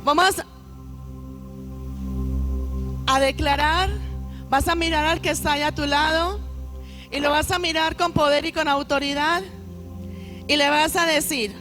Vamos a declarar, vas a mirar al que está ahí a tu lado y lo vas a mirar con poder y con autoridad y le vas a decir,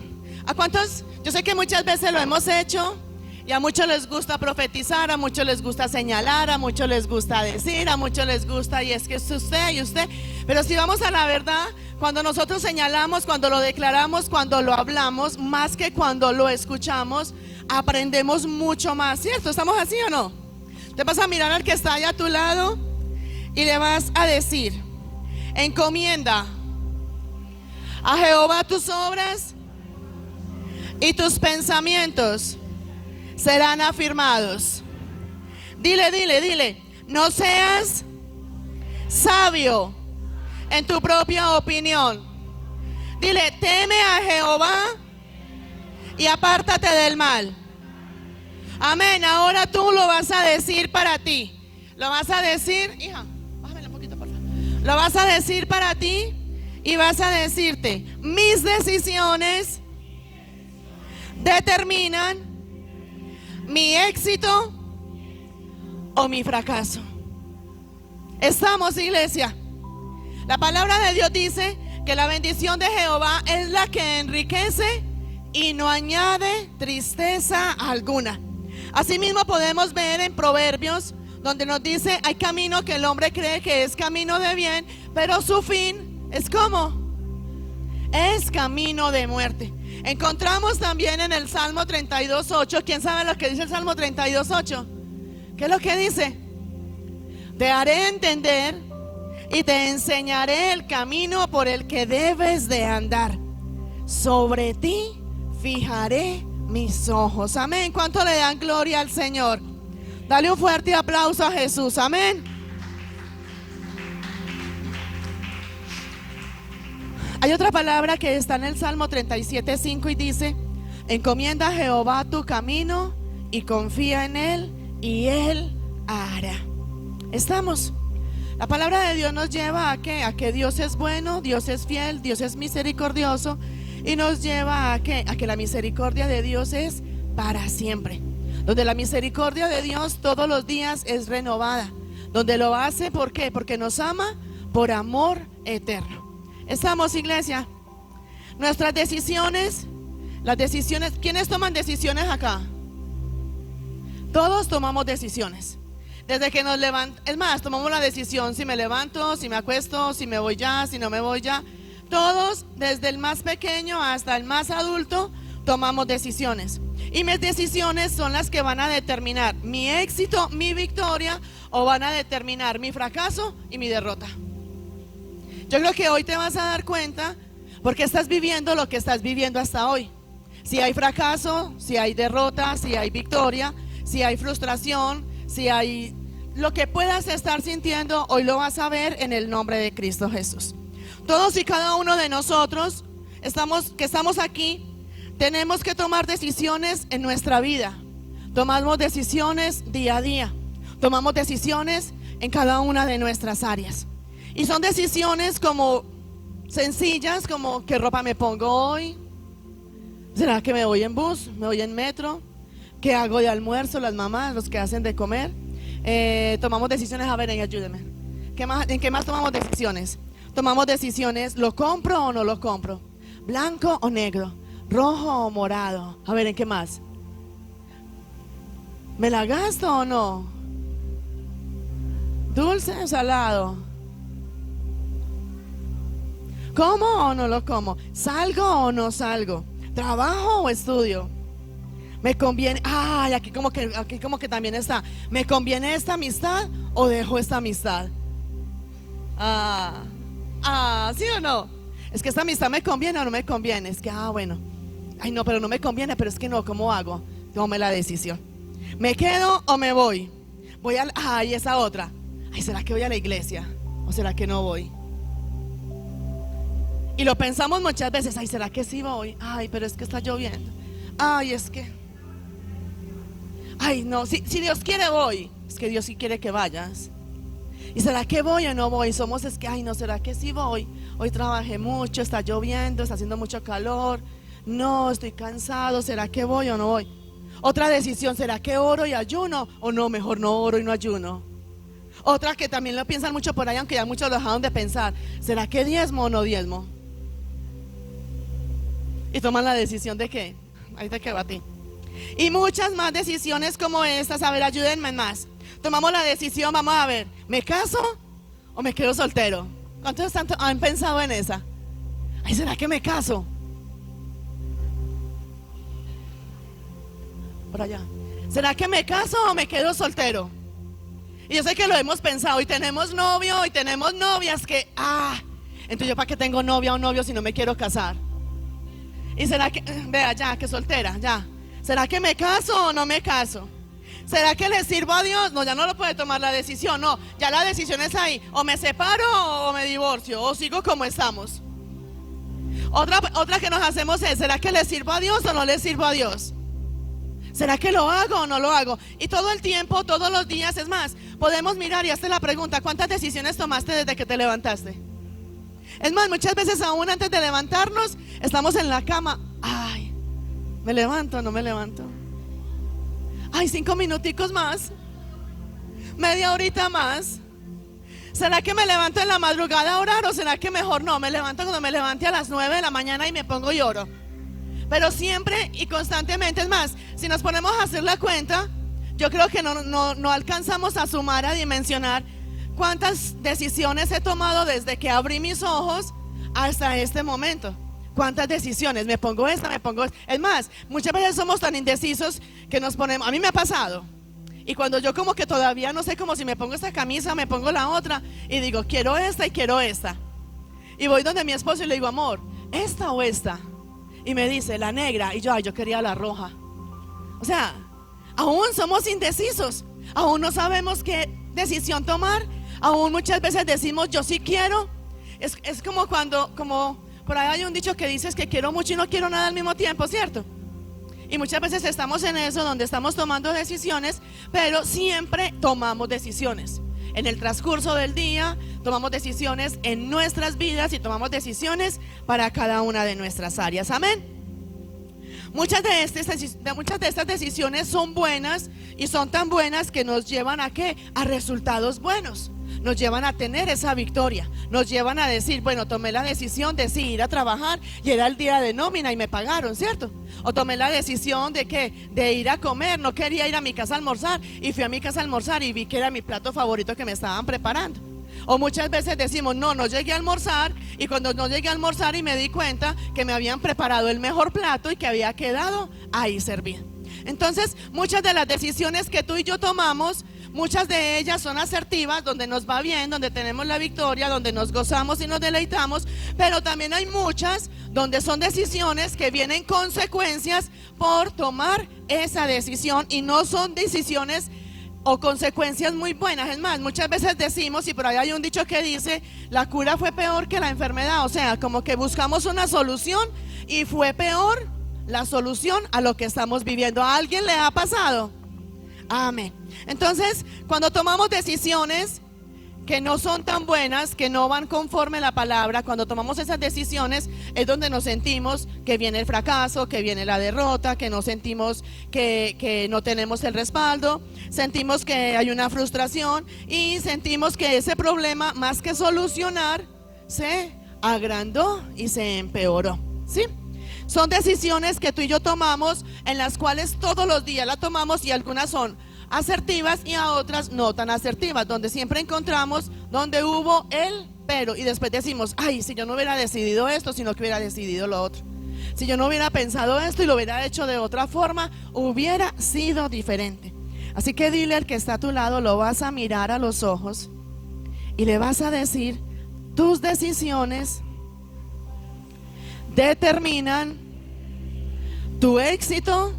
¿a cuántos? Yo sé que muchas veces lo hemos hecho y a muchos les gusta profetizar, a muchos les gusta señalar, a muchos les gusta decir, a muchos les gusta y es que es usted y usted, pero si vamos a la verdad, cuando nosotros señalamos, cuando lo declaramos, cuando lo hablamos, más que cuando lo escuchamos, aprendemos mucho más, ¿cierto? ¿Estamos así o no? Te vas a mirar al que está allá a tu lado y le vas a decir, encomienda a Jehová tus obras y tus pensamientos serán afirmados. Dile, no seas sabio en tu propia opinión. Dile, teme a Jehová y apártate del mal. Amén. Ahora tú lo vas a decir para ti. Lo vas a decir, hija, bájame un poquito por favor. Lo vas a decir para ti y vas a decirte, mis decisiones determinan mi éxito o mi fracaso. Estamos, iglesia. La palabra de Dios dice que la bendición de Jehová es la que enriquece y no añade tristeza alguna. Asimismo podemos ver en Proverbios donde nos dice, hay camino que el hombre cree que es camino de bien, pero su fin es ¿cómo? Es camino de muerte. Encontramos también en el Salmo 32:8. ¿Quién sabe lo que dice el Salmo 32:8? ¿Qué es lo que dice? Te haré entender y te enseñaré el camino por el que debes de andar. Sobre ti fijaré mis ojos. Amén. ¿Cuánto le dan gloria al Señor? Dale un fuerte aplauso a Jesús. Amén. Hay otra palabra que está en el Salmo 37:5 y dice, encomienda a Jehová tu camino y confía en Él y Él hará. Estamos. La palabra de Dios nos lleva a ¿qué? A que Dios es bueno, Dios es fiel, Dios es misericordioso y nos lleva a ¿qué? A que la misericordia de Dios es para siempre. Donde la misericordia de Dios todos los días es renovada. Donde lo hace, ¿por qué? Porque nos ama por amor eterno. Estamos, iglesia. Nuestras decisiones, las decisiones, ¿quiénes toman decisiones acá? Todos tomamos decisiones. Desde que nos levantamos, es más, tomamos la decisión si me levanto, si me acuesto, si me voy ya, si no me voy ya. Todos, desde el más pequeño hasta el más adulto, tomamos decisiones. Y mis decisiones son las que van a determinar mi éxito, mi victoria, o van a determinar mi fracaso y mi derrota. Yo creo que hoy te vas a dar cuenta porque estás viviendo lo que estás viviendo hasta hoy. Si hay fracaso, si hay derrota, si hay victoria, si hay frustración, si hay lo que puedas estar sintiendo, hoy lo vas a ver en el nombre de Cristo Jesús. Todos y cada uno de nosotros que estamos aquí, tenemos que tomar decisiones en nuestra vida. Tomamos decisiones día a día. Tomamos decisiones en cada una de nuestras áreas. Y son decisiones como sencillas, como qué ropa me pongo hoy. ¿Será que me voy en bus? ¿Me voy en metro? ¿Qué hago de almuerzo? Las mamás, los que hacen de comer. Tomamos decisiones, a ver, ayúdeme. ¿En qué más tomamos decisiones? Tomamos decisiones, ¿lo compro o no lo compro? ¿Blanco o negro? ¿Rojo o morado? A ver, ¿en qué más? ¿Me la gasto o no? ¿Dulce o salado? ¿Como o no lo como? ¿Salgo o no salgo? ¿Trabajo o estudio? ¿Me conviene? Ay, aquí como que también está. ¿Me conviene esta amistad o dejo esta amistad? ¿Sí o no? Es que esta amistad me conviene o no me conviene. Es que, bueno. Ay, no, pero no me conviene, pero es que no, ¿cómo hago? Tome la decisión. ¿Me quedo o me voy? Ay, esa otra. Ay, ¿será que voy a la iglesia? ¿O será que no voy? Y lo pensamos muchas veces, ay, ¿será que sí voy? Ay, pero es que está lloviendo. Ay, es que... Ay, no, si Dios quiere voy. Es que Dios sí quiere que vayas. ¿Y será que voy o no voy? Es que, ay, no, ¿será que sí voy? Hoy trabajé mucho, está lloviendo, está haciendo mucho calor. No, estoy cansado, ¿será que voy o no voy? Otra decisión, ¿será que oro y ayuno? O no, mejor no oro y no ayuno. Otra que también lo piensan mucho por ahí, aunque ya muchos lo dejaron de pensar, ¿será que diezmo o no diezmo? Y toman la decisión de qué, ahí te quedo a ti. Y muchas más decisiones como estas. A ver, ayúdenme más. Tomamos la decisión, vamos a ver, ¿me caso o me quedo soltero? ¿Cuántos han pensado en esa? Ay, ¿será que me caso? Por allá. ¿Será que me caso o me quedo soltero? Y yo sé que lo hemos pensado, y tenemos novio y tenemos novias que, entonces yo para qué tengo novia o novio si no me quiero casar. Y será que, vea ya, que soltera, ya. ¿Será que me caso o no me caso? ¿Será que le sirvo a Dios? No, ya no lo puede tomar la decisión, no, ya la decisión es ahí, o me separo o me divorcio, o sigo como estamos. Otra que nos hacemos es, ¿será que le sirvo a Dios o no le sirvo a Dios? ¿Será que lo hago o no lo hago? Y todo el tiempo, todos los días, es más, podemos mirar y hacer la pregunta, ¿cuántas decisiones tomaste desde que te levantaste? Es más, muchas veces aún antes de levantarnos, estamos en la cama, ay, ¿me levanto o no me levanto? Ay, 5 minuticos más, media horita más. ¿Será que me levanto en la madrugada a orar o será que mejor no? Me levanto cuando me levante a las 9 de la mañana y me pongo y oro. Pero siempre y constantemente, es más, si nos ponemos a hacer la cuenta, yo creo que no alcanzamos a sumar, a dimensionar cuántas decisiones he tomado desde que abrí mis ojos hasta este momento. ¿Cuántas decisiones? Me pongo esta, me pongo esta. Es más, muchas veces somos tan indecisos que nos ponemos, a mí me ha pasado. Y cuando yo como que todavía no sé, como si me pongo esta camisa, me pongo la otra y digo, quiero esta y quiero esta. Y voy donde mi esposo y le digo, amor, ¿esta o esta? Y me dice, la negra. Y yo, ay, yo quería la roja. O sea, aún somos indecisos. Aún no sabemos qué decisión tomar. Aún muchas veces decimos, yo sí quiero. Es como cuando, por ahí hay un dicho que dice, es que quiero mucho y no quiero nada al mismo tiempo, ¿cierto? Y muchas veces estamos en eso, donde estamos tomando decisiones, pero siempre tomamos decisiones. En el transcurso del día tomamos decisiones en nuestras vidas y tomamos decisiones para cada una de nuestras áreas. Amén. Muchas de estas decisiones son buenas y son tan buenas que nos llevan ¿a qué? A resultados buenos. Nos llevan a tener esa victoria. Nos llevan a decir, bueno, tomé la decisión de sí ir a trabajar y era el día de nómina y me pagaron, ¿cierto? O tomé la decisión de ¿qué? De ir a comer. No quería ir a mi casa a almorzar y fui a mi casa a almorzar y vi que era mi plato favorito que me estaban preparando. O muchas veces decimos, no llegué a almorzar, y cuando no llegué a almorzar y me di cuenta que me habían preparado el mejor plato y que había quedado ahí servido. Entonces, muchas de las decisiones que tú y yo tomamos, muchas de ellas son asertivas, donde nos va bien, donde tenemos la victoria, donde nos gozamos y nos deleitamos, pero también hay muchas donde son decisiones que vienen consecuencias por tomar esa decisión y no son decisiones o consecuencias muy buenas. Es más, muchas veces decimos, y por ahí hay un dicho que dice, la cura fue peor que la enfermedad. O sea, como que buscamos una solución y fue peor la solución a lo que estamos viviendo. ¿A alguien le ha pasado? Amén. Entonces, cuando tomamos decisiones que no son tan buenas, que no van conforme a la palabra, cuando tomamos esas decisiones es donde nos sentimos que viene el fracaso, que viene la derrota, que nos sentimos que no tenemos el respaldo, sentimos que hay una frustración y sentimos que ese problema, más que solucionar, se agrandó y se empeoró, ¿sí? Son decisiones que tú y yo tomamos, en las cuales todos los días la tomamos, y algunas son asertivas y a otras no tan asertivas, donde siempre encontramos donde hubo el pero y después decimos, ay, si yo no hubiera decidido esto, sino que hubiera decidido lo otro. Si yo no hubiera pensado esto y lo hubiera hecho de otra forma, hubiera sido diferente. Así que dile al que está a tu lado, lo vas a mirar a los ojos y le vas a decir, tus decisiones determinan tu éxito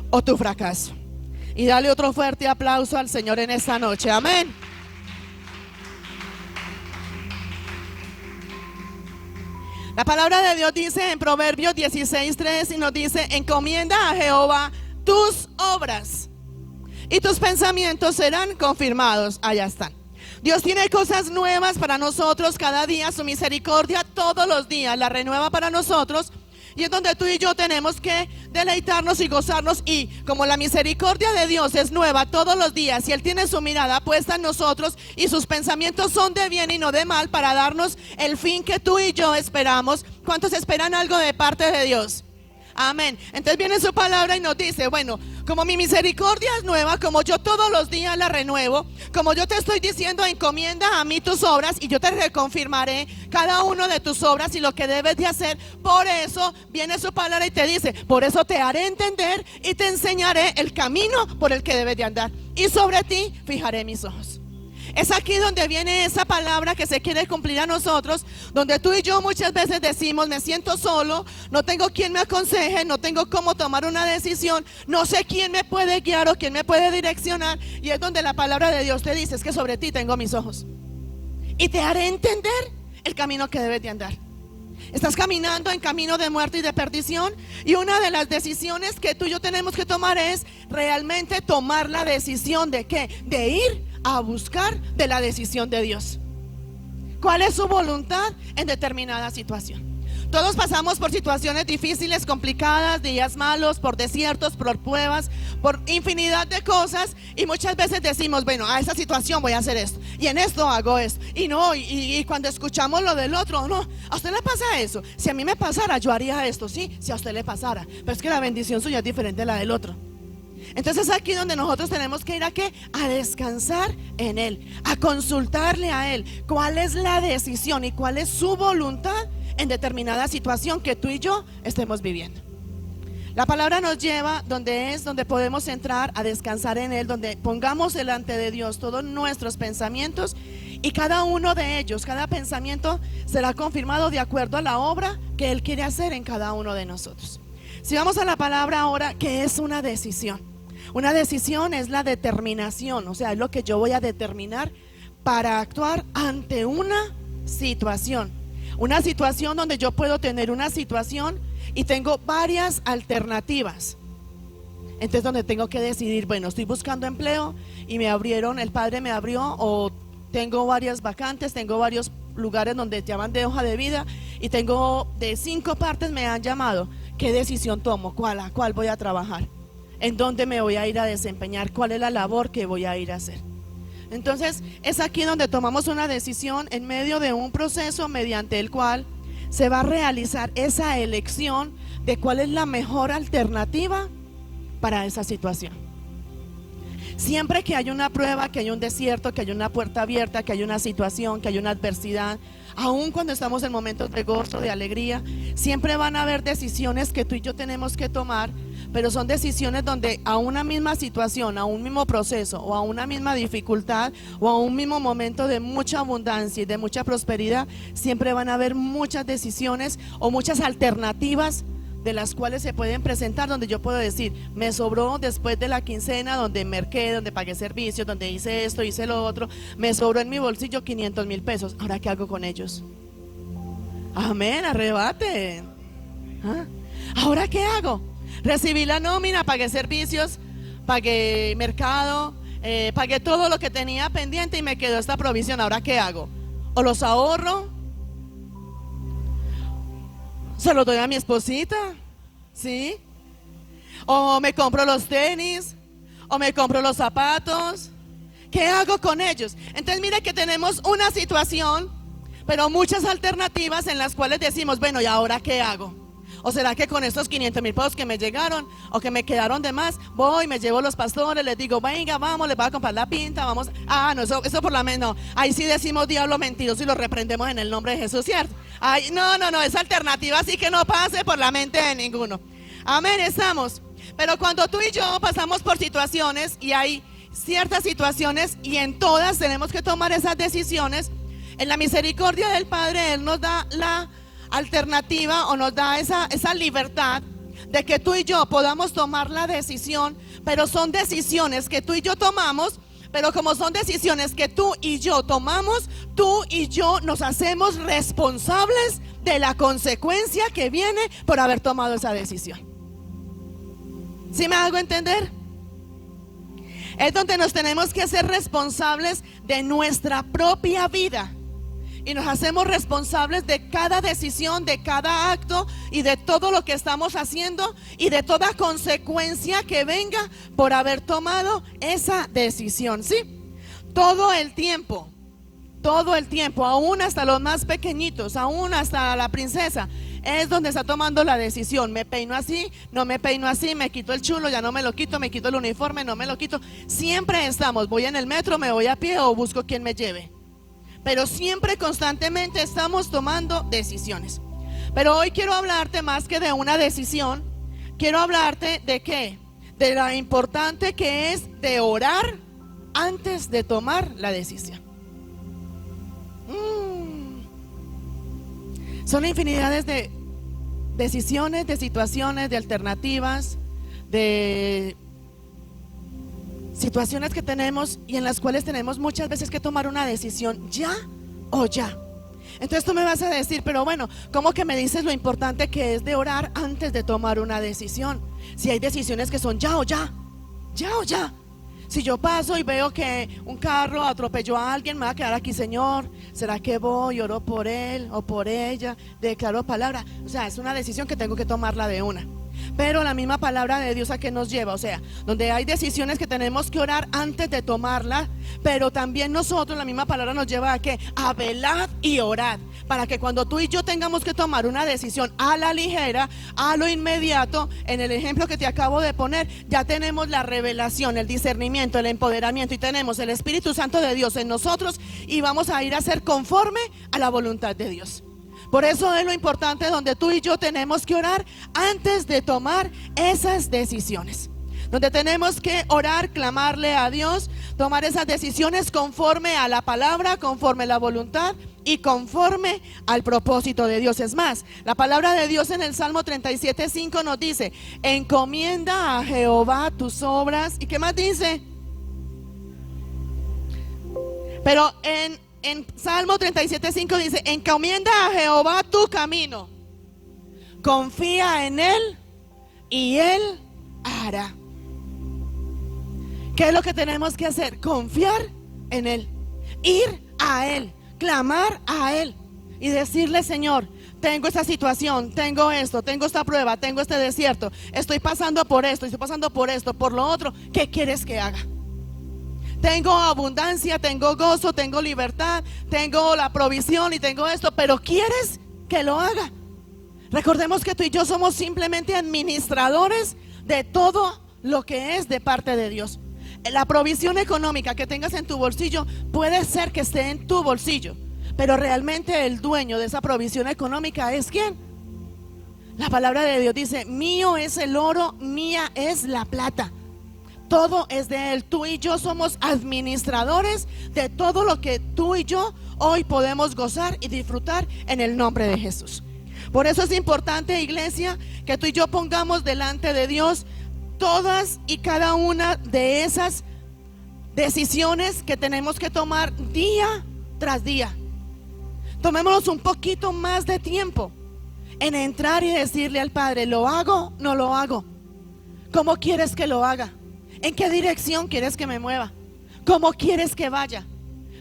o tu fracaso. Y dale otro fuerte aplauso al Señor en esta noche. Amén. La palabra de Dios dice en Proverbios 16:3 y nos dice, encomienda a Jehová tus obras y tus pensamientos serán confirmados. Allá están. Dios tiene cosas nuevas para nosotros cada día. Su misericordia todos los días la renueva para nosotros. Y es donde tú y yo tenemos que deleitarnos y gozarnos. Y como la misericordia de Dios es nueva todos los días y Él tiene su mirada puesta en nosotros y sus pensamientos son de bien y no de mal para darnos el fin que tú y yo esperamos. ¿Cuántos esperan algo de parte de Dios? Amén. Entonces viene su palabra y nos dice, bueno, como mi misericordia es nueva, como yo todos los días la renuevo, como yo te estoy diciendo, encomienda a mí tus obras y yo te reconfirmaré cada uno de tus obras y lo que debes de hacer. Por eso viene su palabra y te dice, por eso te haré entender y te enseñaré el camino por el que debes de andar y sobre ti fijaré mis ojos. Es aquí donde viene esa palabra que se quiere cumplir a nosotros, donde tú y yo muchas veces decimos, me siento solo, no tengo quien me aconseje, no tengo cómo tomar una decisión, no sé quién me puede guiar o quién me puede direccionar. Y es donde la palabra de Dios te dice, es que sobre ti tengo mis ojos y te haré entender el camino que debes de andar. Estás caminando en camino de muerte y de perdición, y una de las decisiones que tú y yo tenemos que tomar es realmente tomar la decisión de ¿qué? De ir a buscar de la decisión de Dios. ¿Cuál es su voluntad en determinada situación? Todos pasamos por situaciones difíciles, complicadas, días malos, por desiertos, por pruebas, por infinidad de cosas, y muchas veces decimos, bueno, a esa situación voy a hacer esto, y en esto hago esto, y no, y cuando escuchamos lo del otro, no, a usted le pasa eso, si a mí me pasara yo haría esto, sí, si a usted le pasara, pero es que la bendición suya es diferente a la del otro. Entonces aquí donde nosotros tenemos que ir ¿a qué? A descansar en Él, a consultarle a Él cuál es la decisión y cuál es su voluntad en determinada situación que tú y yo estemos viviendo. La palabra nos lleva donde podemos entrar a descansar en Él, donde pongamos delante de Dios todos nuestros pensamientos, y cada uno de ellos, cada pensamiento será confirmado de acuerdo a la obra que Él quiere hacer en cada uno de nosotros. Si vamos a la palabra ahora, ¿qué es una decisión? Una decisión es la determinación, o sea, es lo que yo voy a determinar para actuar ante una situación. Una situación donde yo puedo tener una situación y tengo varias alternativas. Entonces donde tengo que decidir, bueno, estoy buscando empleo y el padre me abrió, o tengo varias vacantes, tengo varios lugares donde llaman de hoja de vida y tengo de 5 partes me han llamado. ¿Qué decisión tomo? ¿A cuál voy a trabajar? ¿En dónde me voy a ir a desempeñar? ¿Cuál es la labor que voy a ir a hacer? Entonces es aquí donde tomamos una decisión en medio de un proceso mediante el cual se va a realizar esa elección de cuál es la mejor alternativa para esa situación. Siempre que hay una prueba, que hay un desierto, que hay una puerta abierta, que hay una situación, que hay una adversidad, aun cuando estamos en momentos de gozo, de alegría, siempre van a haber decisiones que tú y yo tenemos que tomar, pero son decisiones donde a una misma situación, a un mismo proceso, o a una misma dificultad, o a un mismo momento de mucha abundancia y de mucha prosperidad, siempre van a haber muchas decisiones o muchas alternativas de las cuales se pueden presentar, donde yo puedo decir, me sobró después de la quincena, donde merqué, donde pagué servicios, donde hice esto, hice lo otro, me sobró en mi bolsillo 500,000 pesos, ¿ahora qué hago con ellos? Amén, arrebate. ¿Ah? ¿Ahora qué hago? Recibí la nómina, pagué servicios, pagué mercado, pagué todo lo que tenía pendiente y me quedó esta provisión, ¿ahora qué hago? ¿O los ahorro? ¿Se los doy a mi esposita? ¿Sí? ¿O me compro los tenis? ¿O me compro los zapatos? ¿Qué hago con ellos? Entonces mire que tenemos una situación, pero muchas alternativas en las cuales decimos, bueno, ¿y ahora qué hago? ¿O será que con estos 500,000 pesos que me llegaron o que me quedaron de más, voy, me llevo a los pastores, les digo, venga, vamos, les voy a comprar la pinta, vamos? Ah, no, eso por la menos, no. Ahí sí decimos diablo mentiroso y lo reprendemos en el nombre de Jesús, ¿cierto? Ay, no, esa alternativa sí que no pase por la mente de ninguno. Amén, estamos. Pero cuando tú y yo pasamos por situaciones, y hay ciertas situaciones, y en todas tenemos que tomar esas decisiones, en la misericordia del Padre, Él nos da la alternativa o nos da esa libertad de que tú y yo podamos tomar la decisión, pero son decisiones que tú y yo tomamos, pero como son decisiones que tú y yo tomamos, tú y yo nos hacemos responsables de la consecuencia que viene por haber tomado esa decisión. ¿Sí me hago entender? Es donde nos tenemos que hacer responsables de nuestra propia vida. y nos hacemos responsables de cada decisión, de cada acto y de todo lo que estamos haciendo y de toda consecuencia que venga por haber tomado esa decisión, ¿sí? Todo el tiempo, aún hasta los más pequeñitos, aún hasta la princesa, es donde está tomando la decisión. Me peino así, no me peino así, me quito el chulo, ya no me lo quito, me quito el uniforme, no me lo quito. Siempre estamos, voy en el metro, me voy a pie o busco quien me lleve. Pero siempre, constantemente estamos tomando decisiones. Pero hoy quiero hablarte más que de una decisión. Quiero hablarte de qué, de lo importante que es de orar antes de tomar la decisión. Son infinidades de decisiones, de situaciones, de alternativas, de situaciones que tenemos y en las cuales tenemos muchas veces que tomar una decisión ya o ya. Entonces tú me vas a decir, pero bueno, ¿cómo que me dices lo importante que es de orar antes de tomar una decisión? Si hay decisiones que son ya o ya, ya o ya. Si yo paso y veo que un carro atropelló a alguien, me va a quedar aquí, Señor, ¿será que voy, oro por él o por ella, declaro palabra? O sea, es una decisión que tengo que tomarla de una. Pero la misma palabra de Dios, ¿a qué nos lleva? O sea, donde hay decisiones que tenemos que orar antes de tomarla, pero también nosotros, la misma palabra nos lleva a ¿qué? A velar y orar, para que cuando tú y yo tengamos que tomar una decisión a la ligera, a lo inmediato, en el ejemplo que te acabo de poner, ya tenemos la revelación, el discernimiento, el empoderamiento y tenemos el Espíritu Santo de Dios en nosotros y vamos a ir a ser conforme a la voluntad de Dios. Por eso es lo importante donde tú y yo tenemos que orar antes de tomar esas decisiones. Donde tenemos que orar, clamarle a Dios, tomar esas decisiones conforme a la palabra, conforme a la voluntad y conforme al propósito de Dios. Es más, la palabra de Dios en el Salmo 37:5 nos dice: encomienda a Jehová tus obras. ¿Y qué más dice? Pero en Salmo 37:5 dice: encomienda a Jehová tu camino, confía en Él y Él hará. ¿Qué es lo que tenemos que hacer? Confiar en Él, ir a Él, clamar a Él y decirle: Señor, tengo esta situación, tengo esto, tengo esta prueba, tengo este desierto, estoy pasando por esto, estoy pasando por esto, por lo otro. ¿Qué quieres que haga? Tengo abundancia, tengo gozo, tengo libertad, tengo la provisión y tengo esto, pero ¿quieres que lo haga? Recordemos que tú y yo somos simplemente administradores de todo lo que es de parte de Dios. La provisión económica que tengas en tu bolsillo puede ser que esté en tu bolsillo, pero realmente el dueño de esa provisión económica es ¿quién? La palabra de Dios dice: mío es el oro, mía es la plata. Todo es de Él. Tú y yo somos administradores de todo lo que tú y yo hoy podemos gozar y disfrutar en el nombre de Jesús. Por eso es importante, iglesia, que tú y yo pongamos delante de Dios todas y cada una de esas decisiones que tenemos que tomar día tras día. Tomémonos un poquito más de tiempo en entrar y decirle al Padre: ¿lo hago? ¿No lo hago? ¿Cómo quieres que lo haga? ¿En qué dirección quieres que me mueva? ¿Cómo quieres que vaya?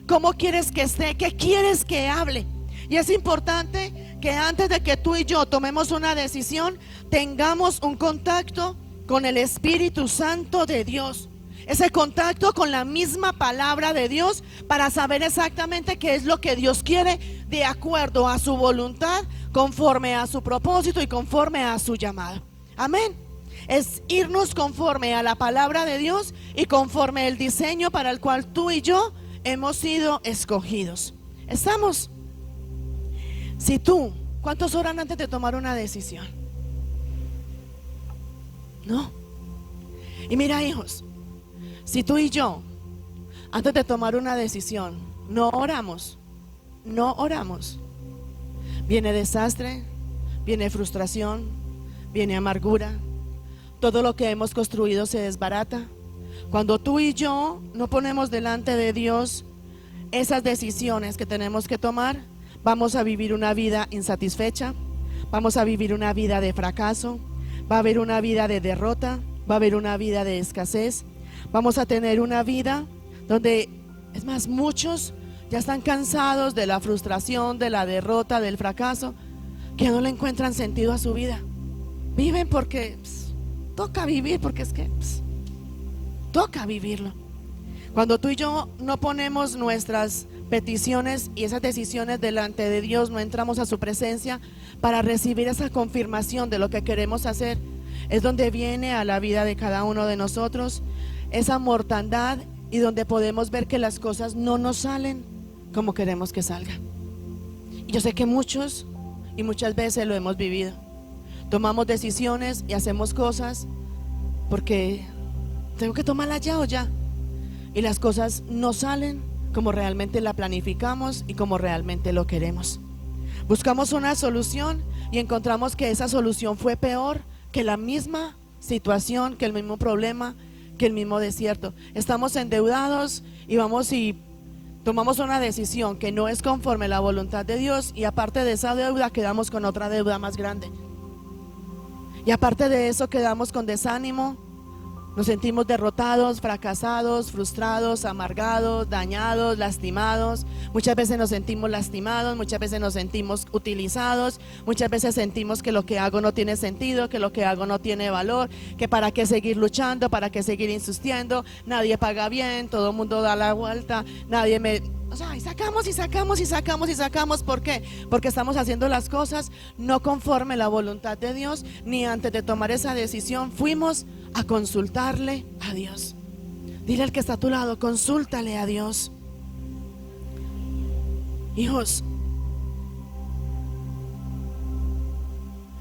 ¿Cómo quieres que esté? ¿Qué quieres que hable? Y es importante que antes de que tú y yo tomemos una decisión, tengamos un contacto con el Espíritu Santo de Dios. Ese contacto con la misma palabra de Dios para saber exactamente qué es lo que Dios quiere de acuerdo a su voluntad, conforme a su propósito y conforme a su llamado. Amén. Es irnos conforme a la palabra de Dios y conforme el diseño para el cual tú y yo hemos sido escogidos. ¿Estamos? Si tú, ¿cuántos oran antes de tomar una decisión? No. Y mira, hijos, si tú y yo antes de tomar una decisión no oramos, viene desastre, viene frustración, viene amargura. Todo lo que hemos construido se desbarata. Cuando tú y yo no ponemos delante de Dios esas decisiones que tenemos que tomar, vamos a vivir una vida insatisfecha, vamos a vivir una vida de fracaso, va a haber una vida de derrota, va a haber una vida de escasez, vamos a tener una vida donde, es más, muchos ya están cansados de la frustración, de la derrota, del fracaso, que no le encuentran sentido a su vida. Viven porque toca vivir, porque es que toca vivirlo. Cuando tú y yo no ponemos nuestras peticiones y esas decisiones delante de Dios, no entramos a su presencia para recibir esa confirmación de lo que queremos hacer, es donde viene a la vida de cada uno de nosotros esa mortandad, y donde podemos ver que las cosas no nos salen como queremos que salgan. Y yo sé que muchos y muchas veces lo hemos vivido. Tomamos decisiones y hacemos cosas porque tengo que tomarla ya o ya, y las cosas no salen como realmente la planificamos y como realmente lo queremos. Buscamos una solución y encontramos que esa solución fue peor que la misma situación, que el mismo problema, que el mismo desierto. Estamos endeudados y vamos y tomamos una decisión que no es conforme a la voluntad de Dios, y aparte de esa deuda quedamos con otra deuda más grande, y aparte de eso quedamos con desánimo. Nos sentimos derrotados, fracasados, frustrados, amargados, dañados, lastimados. Muchas veces nos sentimos lastimados, muchas veces nos sentimos utilizados, muchas veces sentimos que lo que hago no tiene sentido, que lo que hago no tiene valor, que para qué seguir luchando, para qué seguir insistiendo, nadie paga bien, todo el mundo da la vuelta, nadie me... O sea, y sacamos y sacamos y sacamos y sacamos. ¿Por qué? Porque estamos haciendo las cosas no conforme a la voluntad de Dios, ni antes de tomar esa decisión fuimos a consultarle a Dios. Dile al que está a tu lado, consúltale a Dios. Hijos,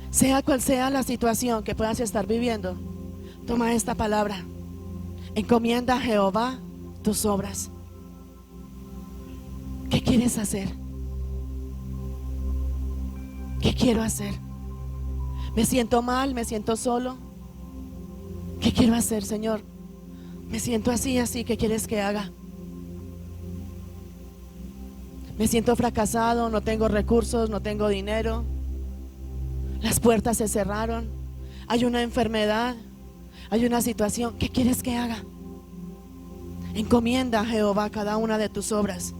sea cual sea la situación que puedas estar viviendo, toma esta palabra: encomienda a Jehová tus obras. ¿Qué quieres hacer? ¿Qué quiero hacer? Me siento mal, me siento solo. ¿Qué quiero hacer, Señor? Me siento así, ¿qué quieres que haga? Me siento fracasado, no tengo recursos, no tengo dinero. Las puertas se cerraron. Hay una enfermedad, hay una situación. ¿Qué quieres que haga? Encomienda a Jehová cada una de tus obras,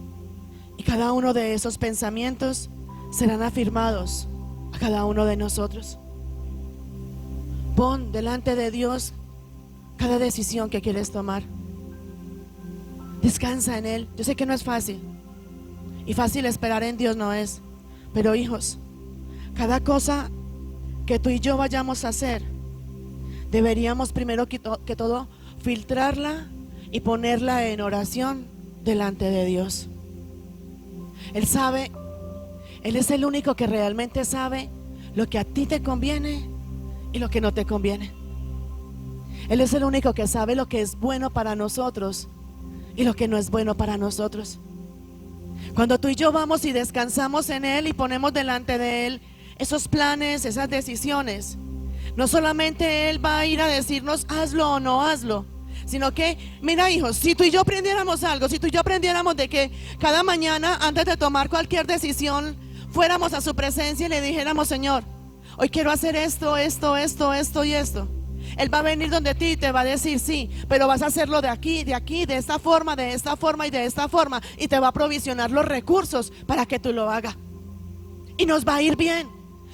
y cada uno de esos pensamientos serán afirmados a cada uno de nosotros. Pon delante de Dios cada decisión que quieres tomar. Descansa en Él. Yo sé que no es fácil, y fácil esperar en Dios no es. Pero hijos, cada cosa que tú y yo vayamos a hacer, deberíamos primero que todo filtrarla y ponerla en oración delante de Dios. Él sabe, Él es el único que realmente sabe lo que a ti te conviene y lo que no te conviene. Él es el único que sabe lo que es bueno para nosotros y lo que no es bueno para nosotros. Cuando tú y yo vamos y descansamos en Él y ponemos delante de Él esos planes, esas decisiones, no solamente Él va a ir a decirnos hazlo o no hazlo, sino que, mira hijos, si tú y yo aprendiéramos algo, si tú y yo aprendiéramos de que cada mañana antes de tomar cualquier decisión fuéramos a su presencia y le dijéramos: Señor, hoy quiero hacer esto, esto, esto, esto y esto. Él va a venir donde ti y te va a decir: sí, pero vas a hacerlo de aquí, de esta forma, de esta forma y de esta forma, y te va a provisionar los recursos para que tú lo hagas, y nos va a ir bien.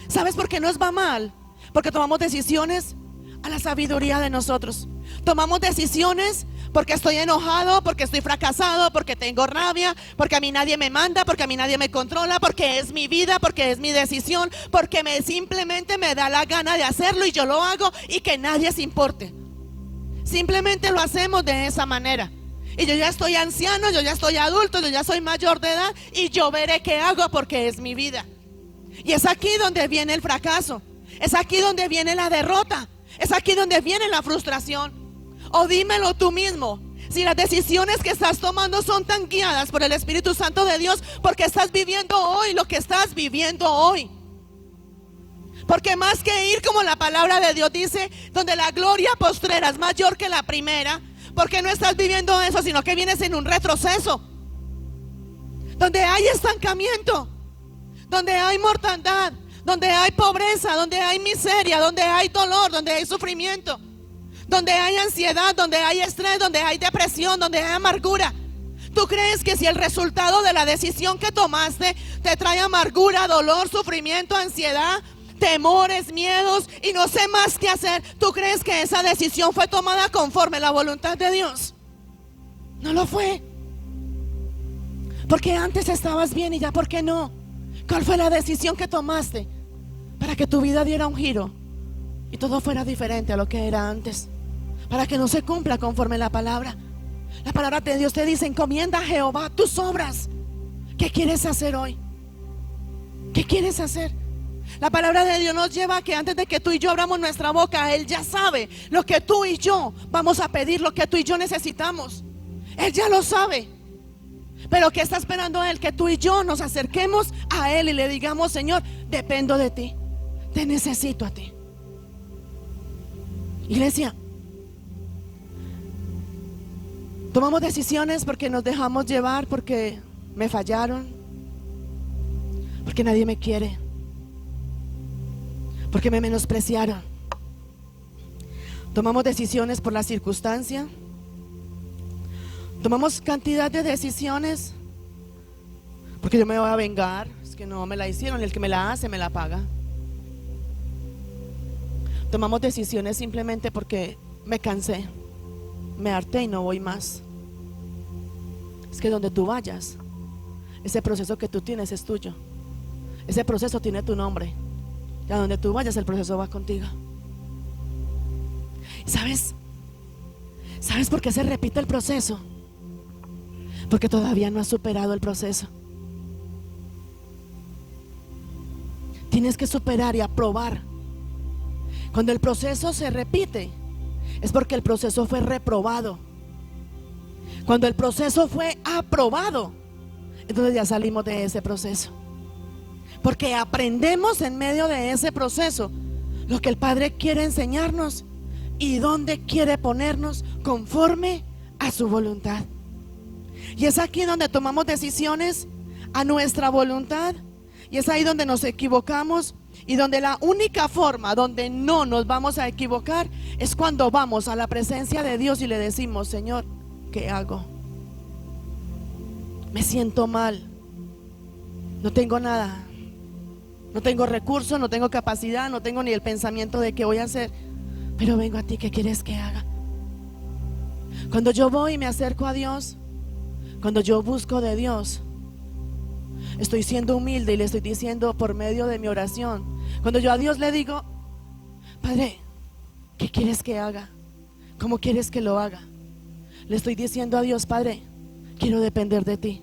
¿Sabes por qué nos va mal? Porque tomamos decisiones a la sabiduría de nosotros. Tomamos decisiones porque estoy enojado, porque estoy fracasado, porque tengo rabia, porque a mí nadie me manda, porque a mí nadie me controla, porque es mi vida, porque es mi decisión, porque simplemente me da la gana de hacerlo y yo lo hago y que nadie se importe. Simplemente lo hacemos de esa manera. Y yo ya estoy anciano, yo ya estoy adulto, yo ya soy mayor de edad y yo veré qué hago porque es mi vida. Y es aquí donde viene el fracaso, es aquí donde viene la derrota, es aquí donde viene la frustración. O dímelo tú mismo, si las decisiones que estás tomando son tan guiadas por el Espíritu Santo de Dios, porque estás viviendo hoy lo que estás viviendo hoy. Porque más que ir, como la palabra de Dios dice, donde la gloria postrera es mayor que la primera, porque no estás viviendo eso, sino que vienes en un retroceso, donde hay estancamiento, donde hay mortandad, donde hay pobreza, donde hay miseria, donde hay dolor, donde hay sufrimiento, donde hay ansiedad, donde hay estrés, donde hay depresión, donde hay amargura. ¿Tú crees que si el resultado de la decisión que tomaste te trae amargura, dolor, sufrimiento, ansiedad, temores, miedos y no sé más qué hacer, tú crees que esa decisión fue tomada conforme a la voluntad de Dios? No lo fue. Porque antes estabas bien y ya, ¿por qué no? ¿Cuál fue la decisión que tomaste para que tu vida diera un giro y todo fuera diferente a lo que era antes? Para que no se cumpla conforme la palabra. La palabra de Dios te dice: encomienda a Jehová tus obras. ¿Qué quieres hacer hoy? ¿Qué quieres hacer? La palabra de Dios nos lleva a que antes de que tú y yo abramos nuestra boca, Él ya sabe lo que tú y yo vamos a pedir, lo que tú y yo necesitamos. Él ya lo sabe. Pero ¿qué está esperando Él? Que tú y yo nos acerquemos a Él y le digamos: Señor, dependo de ti, te necesito a ti. Iglesia, tomamos decisiones porque nos dejamos llevar, porque me fallaron, porque nadie me quiere, porque me menospreciaron. Tomamos decisiones por la circunstancia. Tomamos cantidad de decisiones porque yo me voy a vengar. Es que no me la hicieron, y el que me la hace me la paga. Tomamos decisiones simplemente porque me cansé, me harté y no voy más. Es que donde tú vayas, ese proceso que tú tienes es tuyo. Ese proceso tiene tu nombre. Y a donde tú vayas, el proceso va contigo. ¿Sabes? ¿Sabes por qué se repite el proceso? Porque todavía no has superado el proceso. Tienes que superar y aprobar. Cuando el proceso se repite, es porque el proceso fue reprobado. Cuando el proceso fue aprobado, entonces ya salimos de ese proceso. Porque aprendemos en medio de ese proceso lo que el Padre quiere enseñarnos y dónde quiere ponernos conforme a su voluntad. Y es aquí donde tomamos decisiones a nuestra voluntad. Y es ahí donde nos equivocamos. Y donde la única forma donde no nos vamos a equivocar es cuando vamos a la presencia de Dios y le decimos: Señor, ¿qué hago? Me siento mal. No tengo nada. No tengo recursos, no tengo capacidad, no tengo ni el pensamiento de qué voy a hacer. Pero vengo a ti, ¿qué quieres que haga? Cuando yo voy y me acerco a Dios, cuando yo busco de Dios, estoy siendo humilde y le estoy diciendo por medio de mi oración. Cuando yo a Dios le digo: Padre, ¿qué quieres que haga? ¿Cómo quieres que lo haga? Le estoy diciendo a Dios: Padre, quiero depender de ti.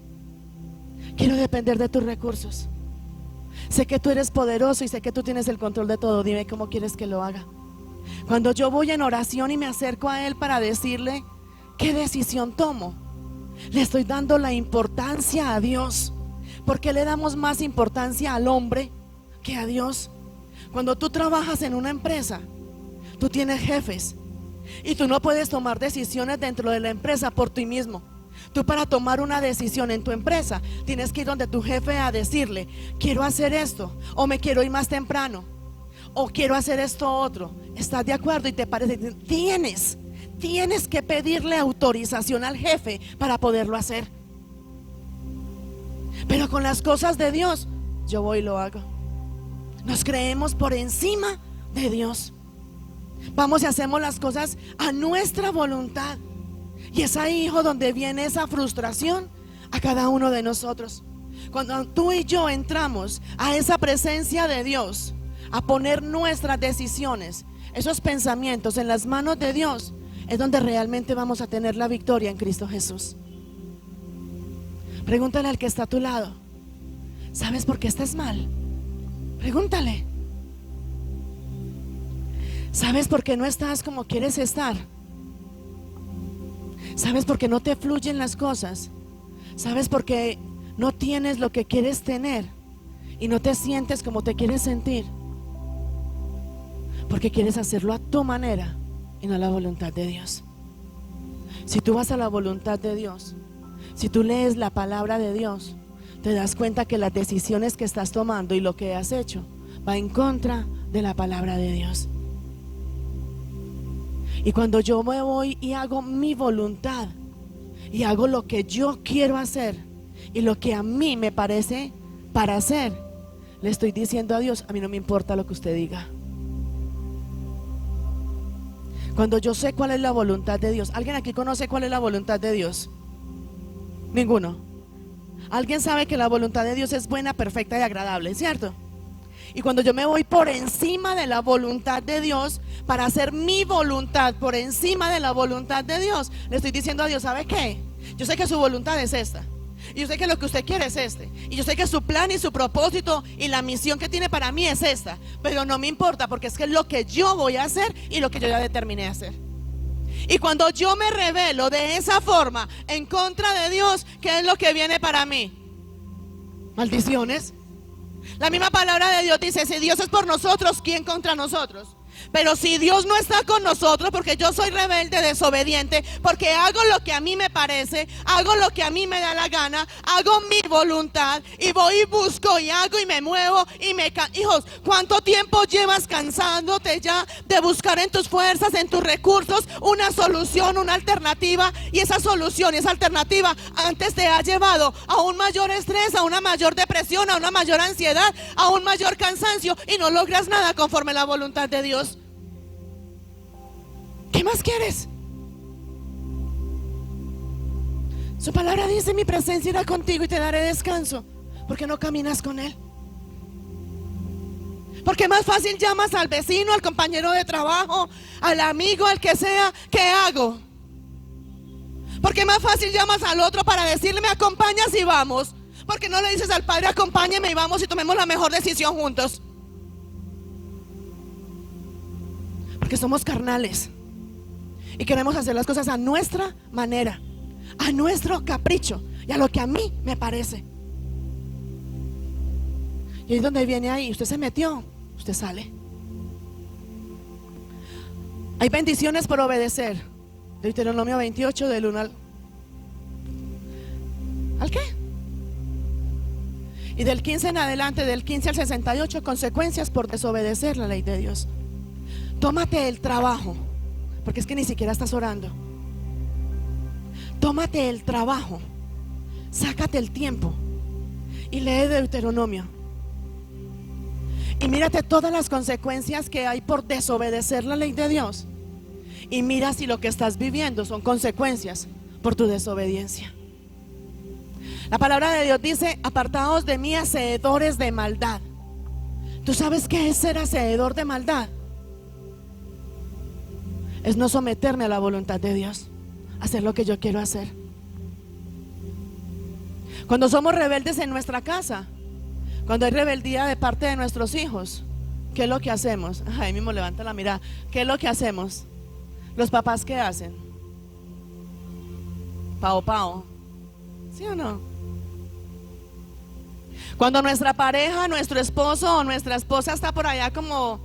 Quiero depender de tus recursos. Sé que tú eres poderoso y sé que tú tienes el control de todo. Dime cómo quieres que lo haga. Cuando yo voy en oración y me acerco a Él para decirle qué decisión tomo, le estoy dando la importancia a Dios. ¿Por qué le damos más importancia al hombre que a Dios? Cuando tú trabajas en una empresa, tú tienes jefes y tú no puedes tomar decisiones dentro de la empresa por ti mismo. Tú, para tomar una decisión en tu empresa, tienes que ir donde tu jefe a decirle: quiero hacer esto, o me quiero ir más temprano, o quiero hacer esto otro. ¿Estás de acuerdo? Y te parece, tienes que pedirle autorización al jefe para poderlo hacer. Pero con las cosas de Dios, yo voy y lo hago. Nos creemos por encima de Dios. Vamos y hacemos las cosas a nuestra voluntad. Y es ahí, hijo, donde viene esa frustración a cada uno de nosotros. Cuando tú y yo entramos a esa presencia de Dios, a poner nuestras decisiones, esos pensamientos en las manos de Dios, es donde realmente vamos a tener la victoria en Cristo Jesús. Pregúntale al que está a tu lado: ¿sabes por qué estás mal? Pregúntale: ¿sabes por qué no estás como quieres estar? ¿Sabes por qué no te fluyen las cosas? ¿Sabes por qué no tienes lo que quieres tener y no te sientes como te quieres sentir? Porque quieres hacerlo a tu manera y no a la voluntad de Dios. Si tú vas a la voluntad de Dios, si tú lees la palabra de Dios, te das cuenta que las decisiones que estás tomando y lo que has hecho va en contra de la palabra de Dios. Y cuando yo me voy y hago mi voluntad y hago lo que yo quiero hacer y lo que a mí me parece para hacer, le estoy diciendo a Dios: a mí no me importa lo que usted diga. Cuando yo sé cuál es la voluntad de Dios. ¿Alguien aquí conoce cuál es la voluntad de Dios? Ninguno. ¿Alguien sabe que la voluntad de Dios es buena, perfecta y agradable, cierto? Y cuando yo me voy por encima de la voluntad de Dios para hacer mi voluntad por encima de la voluntad de Dios, le estoy diciendo a Dios: ¿sabe qué? Yo sé que su voluntad es esta, y yo sé que lo que usted quiere es este, y yo sé que su plan y su propósito y la misión que tiene para mí es esta, pero no me importa, porque es que es lo que yo voy a hacer y lo que yo ya determiné hacer. Y cuando yo me rebelo de esa forma en contra de Dios, ¿qué es lo que viene para mí? Maldiciones. La misma palabra de Dios dice: si Dios es por nosotros, ¿quién contra nosotros? Pero si Dios no está con nosotros, porque yo soy rebelde, desobediente, porque hago lo que a mí me parece, hago lo que a mí me da la gana, hago mi voluntad, y voy y busco y hago y me muevo y hijos, ¿cuánto tiempo llevas cansándote ya de buscar en tus fuerzas, en tus recursos, una solución, una alternativa? Y esa solución y esa alternativa antes te ha llevado a un mayor estrés, a una mayor depresión, a una mayor ansiedad, a un mayor cansancio, y no logras nada conforme a la voluntad de Dios. ¿Qué más quieres? Su palabra dice: mi presencia irá contigo y te daré descanso. ¿Por qué no caminas con Él? Porque más fácil llamas al vecino, al compañero de trabajo, al amigo, al que sea. ¿Qué hago? Porque más fácil llamas al otro para decirle: me acompañas y vamos. Porque no le dices al Padre: acompáñeme y vamos y tomemos la mejor decisión juntos. Porque somos carnales y queremos hacer las cosas a nuestra manera, a nuestro capricho y a lo que a mí me parece. Y ahí es donde viene ahí: usted se metió, usted sale. Hay bendiciones por obedecer. Deuteronomio 28 del 1 ¿al qué? Y del 15 en adelante, del 15 al 68, consecuencias por desobedecer la ley de Dios. Tómate el trabajo, porque es que ni siquiera estás orando. Tómate el trabajo, sácate el tiempo y lee Deuteronomio. Y mírate todas las consecuencias que hay por desobedecer la ley de Dios. Y mira si lo que estás viviendo son consecuencias por tu desobediencia. La palabra de Dios dice: apartaos de mí, hacedores de maldad. ¿Tú sabes qué es ser hacedor de maldad? Es no someterme a la voluntad de Dios, hacer lo que yo quiero hacer. Cuando somos rebeldes en nuestra casa, cuando hay rebeldía de parte de nuestros hijos, ¿qué es lo que hacemos? Ahí mismo levanta la mirada. ¿Qué es lo que hacemos? Los papás, ¿qué hacen? Pao, pao. ¿Sí o no? Cuando nuestra pareja, nuestro esposo o nuestra esposa está por allá como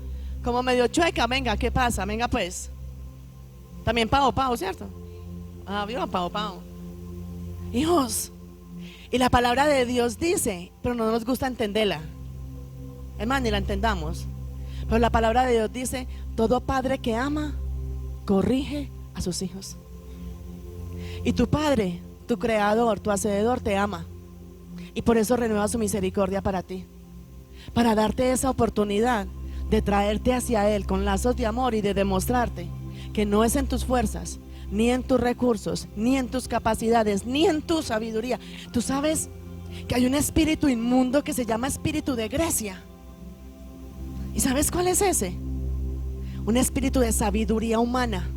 medio chueca: venga, ¿qué pasa? Venga pues. También pao, pao, ¿cierto? Viva pao, pao. Hijos, y la palabra de Dios dice, pero no nos gusta entenderla. Es más, ni la entendamos. Pero la palabra de Dios dice: todo padre que ama, corrige a sus hijos. Y tu Padre, tu Creador, tu Hacedor te ama. Y por eso renueva su misericordia para ti, para darte esa oportunidad de traerte hacia Él con lazos de amor y de demostrarte que no es en tus fuerzas, ni en tus recursos, ni en tus capacidades, ni en tu sabiduría. Tú sabes que hay un espíritu inmundo que se llama espíritu de Grecia. ¿Y sabes cuál es ese? Un espíritu de sabiduría humana.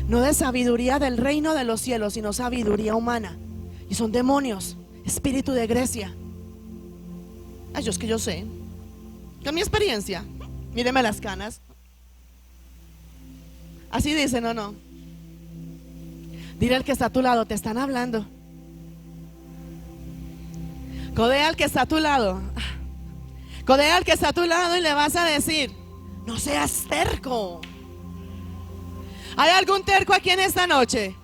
No de sabiduría del reino de los cielos, sino sabiduría humana. Y son demonios, espíritu de Grecia. Ay, yo es que yo sé, con mi experiencia. Míreme las canas. Así dicen, ¿o no? Dile al que está a tu lado: te están hablando. Codea al que está a tu lado. Codea al que está a tu lado y le vas a decir: no seas terco. ¿Hay algún terco aquí en esta noche?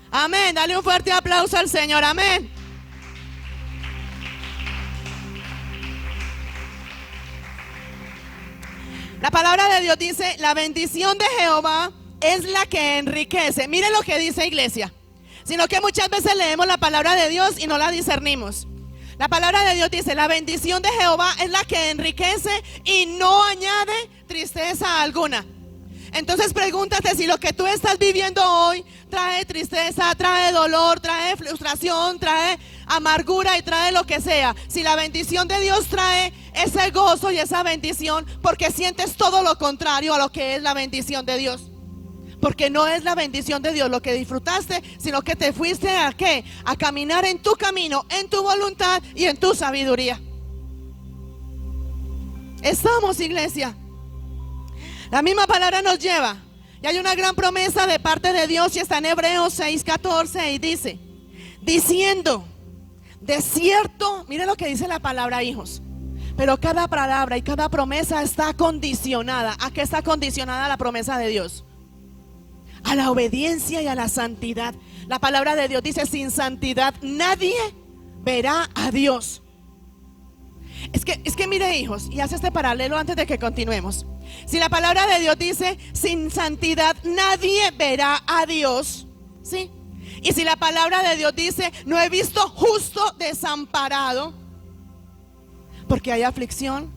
Amén. Dale un fuerte aplauso al Señor. Amén. La palabra de Dios dice: la bendición de Jehová es la que enriquece. Mire lo que dice, iglesia. sino que muchas veces leemos la palabra de Dios y no la discernimos. La palabra de Dios dice: la bendición de Jehová es la que enriquece y no añade tristeza alguna. Entonces pregúntate si lo que tú estás viviendo hoy trae tristeza, trae dolor, trae frustración, trae amargura y trae lo que sea. Si la bendición de Dios trae ese gozo y esa bendición, porque sientes todo lo contrario a lo que es la bendición de Dios. Porque no es la bendición de Dios lo que disfrutaste, sino que te fuiste a ¿qué? A caminar en tu camino, en tu voluntad y en tu sabiduría. Estamos, iglesia. La misma palabra nos lleva, y hay una gran promesa de parte de Dios, y está en Hebreos 6:14, y dice: diciendo, de cierto, mire lo que dice la palabra, hijos, pero cada palabra y cada promesa está condicionada. ¿A qué está condicionada la promesa de Dios? A la obediencia y a la santidad. La palabra de Dios dice: sin santidad nadie verá a Dios. Es que mire, hijos, y hace este paralelo antes de que continuemos. Si la palabra de Dios dice: sin santidad nadie verá a Dios, ¿sí? Y si la palabra de Dios dice: no he visto justo desamparado, porque hay aflicción,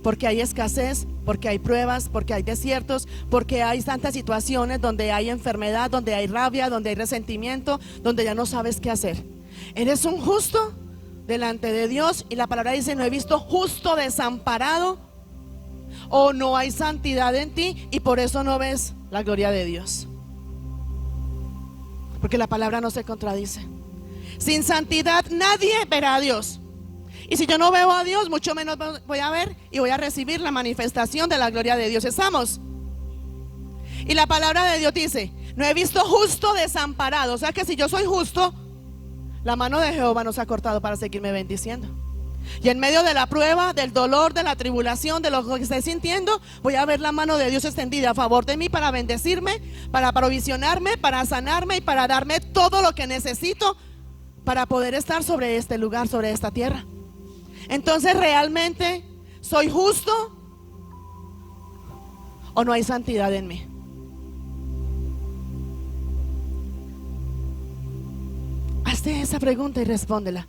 porque hay escasez, porque hay pruebas, porque hay desiertos, porque hay tantas situaciones donde hay enfermedad, donde hay rabia, donde hay resentimiento, donde ya no sabes qué hacer. ¿Eres un justo delante de Dios? Y la palabra dice: no he visto justo desamparado, o no hay santidad en ti, y por eso no ves la gloria de Dios. Porque la palabra no se contradice. Sin santidad nadie verá a Dios. Y si yo no veo a Dios, mucho menos voy a ver y voy a recibir la manifestación de la gloria de Dios. ¿Estamos? Y la palabra de Dios dice: no he visto justo desamparado. O sea que si yo soy justo, la mano de Jehová no se ha cortado para seguirme bendiciendo. Y en medio de la prueba, del dolor, de la tribulación, de lo que estoy sintiendo, voy a ver la mano de Dios extendida a favor de mí para bendecirme, para provisionarme, para sanarme y para darme todo lo que necesito para poder estar sobre este lugar, sobre esta tierra. Entonces, ¿realmente soy justo o no hay santidad en mí? Hazte esa pregunta y respóndela.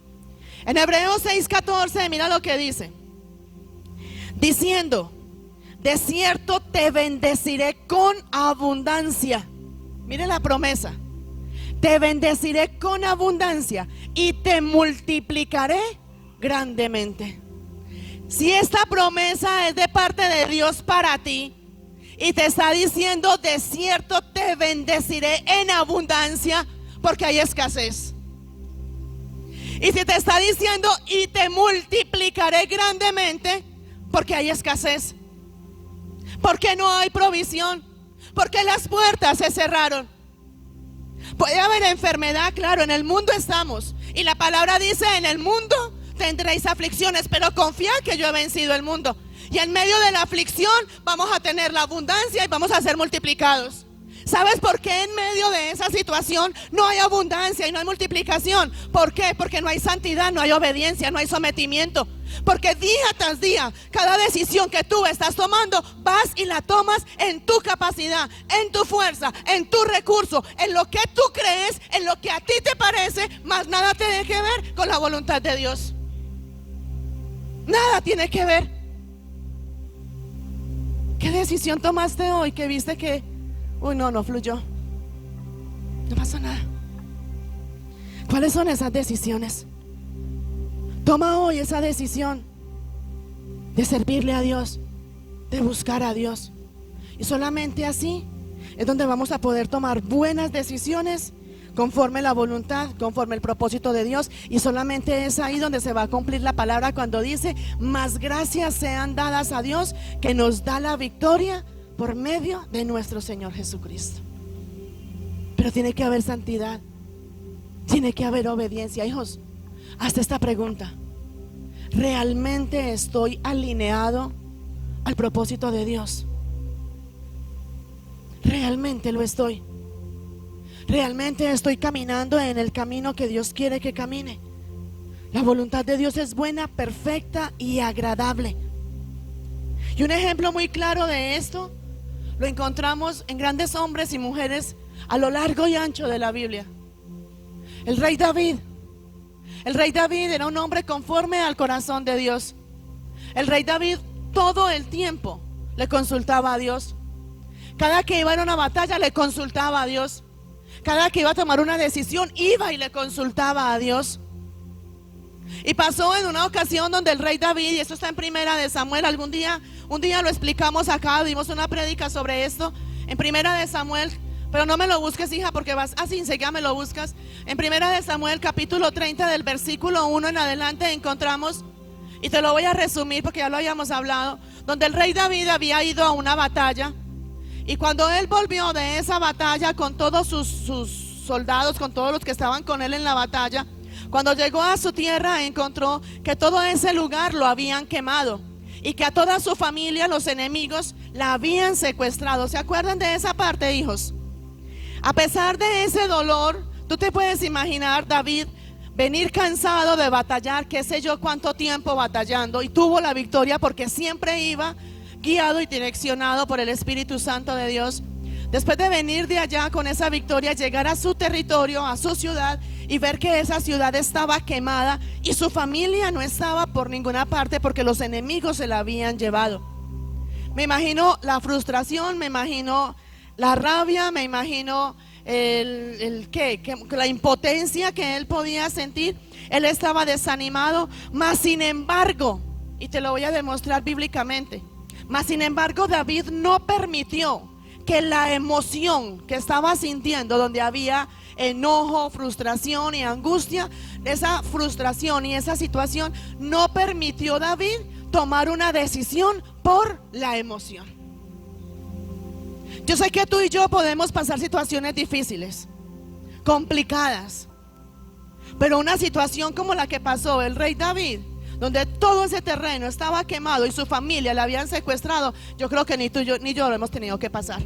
En Hebreos 6:14, mira lo que dice: diciendo, de cierto te bendeciré con abundancia. Mire la promesa: te bendeciré con abundancia y te multiplicaré grandemente. Si esta promesa es de parte de Dios para ti y te está diciendo: de cierto te bendeciré en abundancia, porque hay escasez. Y si te está diciendo: y te multiplicaré grandemente, porque hay escasez, porque no hay provisión, porque las puertas se cerraron. Puede haber enfermedad, claro, en el mundo estamos, y la palabra dice: en el mundo tendréis aflicciones, pero confiad que yo he vencido el mundo. Y en medio de la aflicción vamos a tener la abundancia y vamos a ser multiplicados. ¿Sabes por qué en medio de esa situación no hay abundancia y no hay multiplicación? ¿Por qué? Porque no hay santidad, no hay obediencia, no hay sometimiento. Porque día tras día, cada decisión que tú estás tomando, vas y la tomas en tu capacidad, en tu fuerza, en tu recurso, en lo que tú crees, en lo que a ti te parece, más nada tiene que ver con la voluntad de Dios. Nada tiene que ver. ¿Qué decisión tomaste hoy que viste que no fluyó? No pasó nada. ¿Cuáles son esas decisiones? Toma hoy esa decisión de servirle a Dios, de buscar a Dios. Y solamente así es donde vamos a poder tomar buenas decisiones conforme la voluntad, conforme el propósito de Dios. Y solamente es ahí donde se va a cumplir la palabra cuando dice: más gracias sean dadas a Dios, que nos da la victoria por medio de nuestro Señor Jesucristo. Pero tiene que haber santidad, tiene que haber obediencia. Hijos, hasta esta pregunta: ¿realmente estoy alineado al propósito de Dios? ¿Realmente lo estoy? ¿Realmente estoy caminando en el camino que Dios quiere que camine? La voluntad de Dios es buena, perfecta y agradable. Y un ejemplo muy claro de esto lo encontramos en grandes hombres y mujeres a lo largo y ancho de la Biblia. El rey David. El rey David era un hombre conforme al corazón de Dios. El rey David todo el tiempo le consultaba a Dios. Cada que iba a una batalla le consultaba a Dios. Cada que iba a tomar una decisión iba y le consultaba a Dios. Y pasó en una ocasión donde el rey David, y esto está en Primera de Samuel, un día lo explicamos acá, dimos una prédica sobre esto, en Primera de Samuel, pero no me lo busques, hija, porque vas así enseguida me lo buscas. En Primera de Samuel, capítulo 30, del versículo 1 en adelante, encontramos, y te lo voy a resumir porque ya lo habíamos hablado, donde el rey David había ido a una batalla, y cuando él volvió de esa batalla con todos sus soldados, con todos los que estaban con él en la batalla, cuando llegó a su tierra encontró que todo ese lugar lo habían quemado y que a toda su familia los enemigos la habían secuestrado. ¿Se acuerdan de esa parte, hijos? A pesar de ese dolor, tú te puedes imaginar David venir cansado de batallar, qué sé yo cuánto tiempo batallando, y tuvo la victoria porque siempre iba guiado y direccionado por el Espíritu Santo de Dios. Después de venir de allá con esa victoria, llegar a su territorio, a su ciudad, y ver que esa ciudad estaba quemada y su familia no estaba por ninguna parte porque los enemigos se la habían llevado. Me imagino la frustración, me imagino la rabia, me imagino la impotencia que él podía sentir. Él estaba desanimado, mas sin embargo, y te lo voy a demostrar bíblicamente, mas sin embargo David no permitió que la emoción que estaba sintiendo, donde había enojo, frustración y angustia, esa frustración y esa situación no permitió a David tomar una decisión por la emoción. Yo sé que tú y yo podemos pasar situaciones difíciles, complicadas, pero una situación como la que pasó el rey David, donde todo ese terreno estaba quemado y su familia la habían secuestrado, yo creo que ni tú ni yo lo hemos tenido que pasar.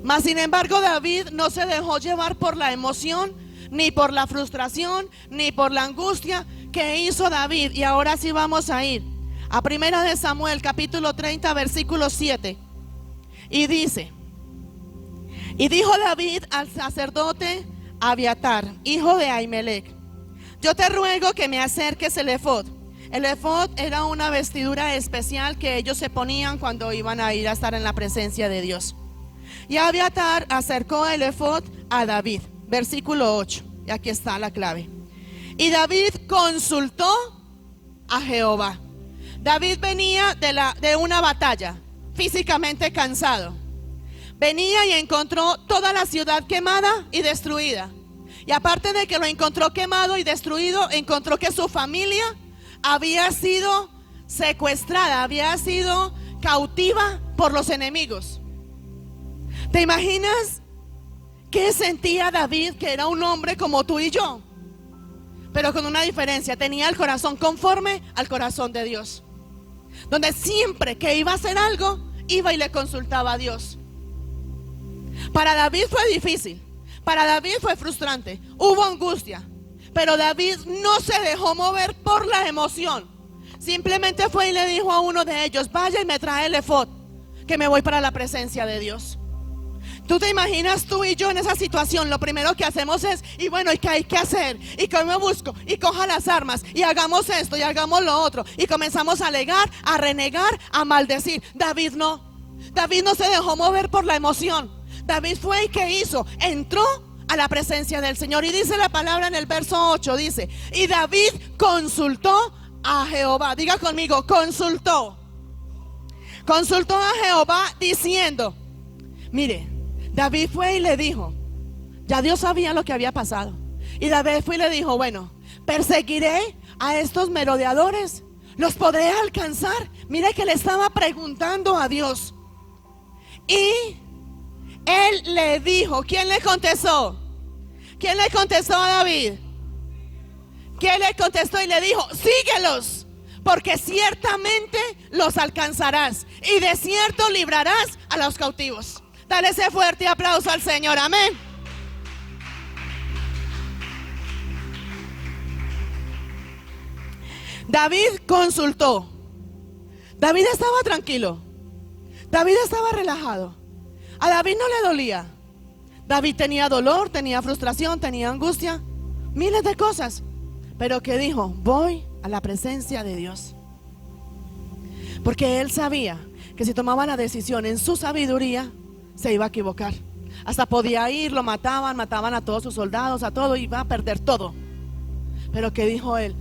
Mas sin embargo David no se dejó llevar por la emoción, ni por la frustración, ni por la angustia que hizo David. Y ahora sí vamos a ir a Primera de Samuel, capítulo 30, versículo 7. Y dice: y dijo David al sacerdote Abiatar, hijo de Ahimelech: yo te ruego que me acerques el efod. El efod era una vestidura especial que ellos se ponían cuando iban a ir a estar en la presencia de Dios. Y Abiatar acercó el efod a David. Versículo 8. Y aquí está la clave. Y David consultó a Jehová. David venía de una batalla, físicamente cansado. Venía y encontró toda la ciudad quemada y destruida. Y aparte de que lo encontró quemado y destruido, encontró que su familia había sido secuestrada, había sido cautiva por los enemigos. ¿Te imaginas qué sentía David, que era un hombre como tú y yo? Pero con una diferencia: tenía el corazón conforme al corazón de Dios, donde siempre que iba a hacer algo, iba y le consultaba a Dios. Para David fue difícil, para David fue frustrante, hubo angustia, pero David no se dejó mover por la emoción. Simplemente fue y le dijo a uno de ellos: vaya y me trae el efod, que me voy para la presencia de Dios. Tú te imaginas tú y yo en esa situación, lo primero que hacemos es: y bueno, ¿y qué hay que hacer? ¿Y cómo busco? Y coja las armas, y hagamos esto, y hagamos lo otro. Y comenzamos a alegar, a renegar, a maldecir. David no se dejó mover por la emoción. David fue y ¿qué hizo? Entró a la presencia del Señor. Y dice la palabra en el verso 8, dice: y David consultó a Jehová. Diga conmigo: consultó a Jehová diciendo. Mire, David fue y le dijo, ya Dios sabía lo que había pasado, y David fue y le dijo: bueno, perseguiré a estos merodeadores, los podré alcanzar. Mire que le estaba preguntando a Dios. Y él le dijo, ¿quién le contestó? ¿Quién le contestó a David? ¿Quién le contestó y le dijo: síguelos, porque ciertamente los alcanzarás, y de cierto librarás a los cautivos? Dale ese fuerte aplauso al Señor, amén. David consultó. David estaba tranquilo. David estaba relajado. A David no le dolía. David tenía dolor, tenía frustración, tenía angustia, miles de cosas, pero que dijo: voy a la presencia de Dios. Porque él sabía que si tomaba la decisión en su sabiduría, se iba a equivocar. Hasta podía ir, lo mataban a todos sus soldados, a todo, iba a perder todo. Pero que dijo él: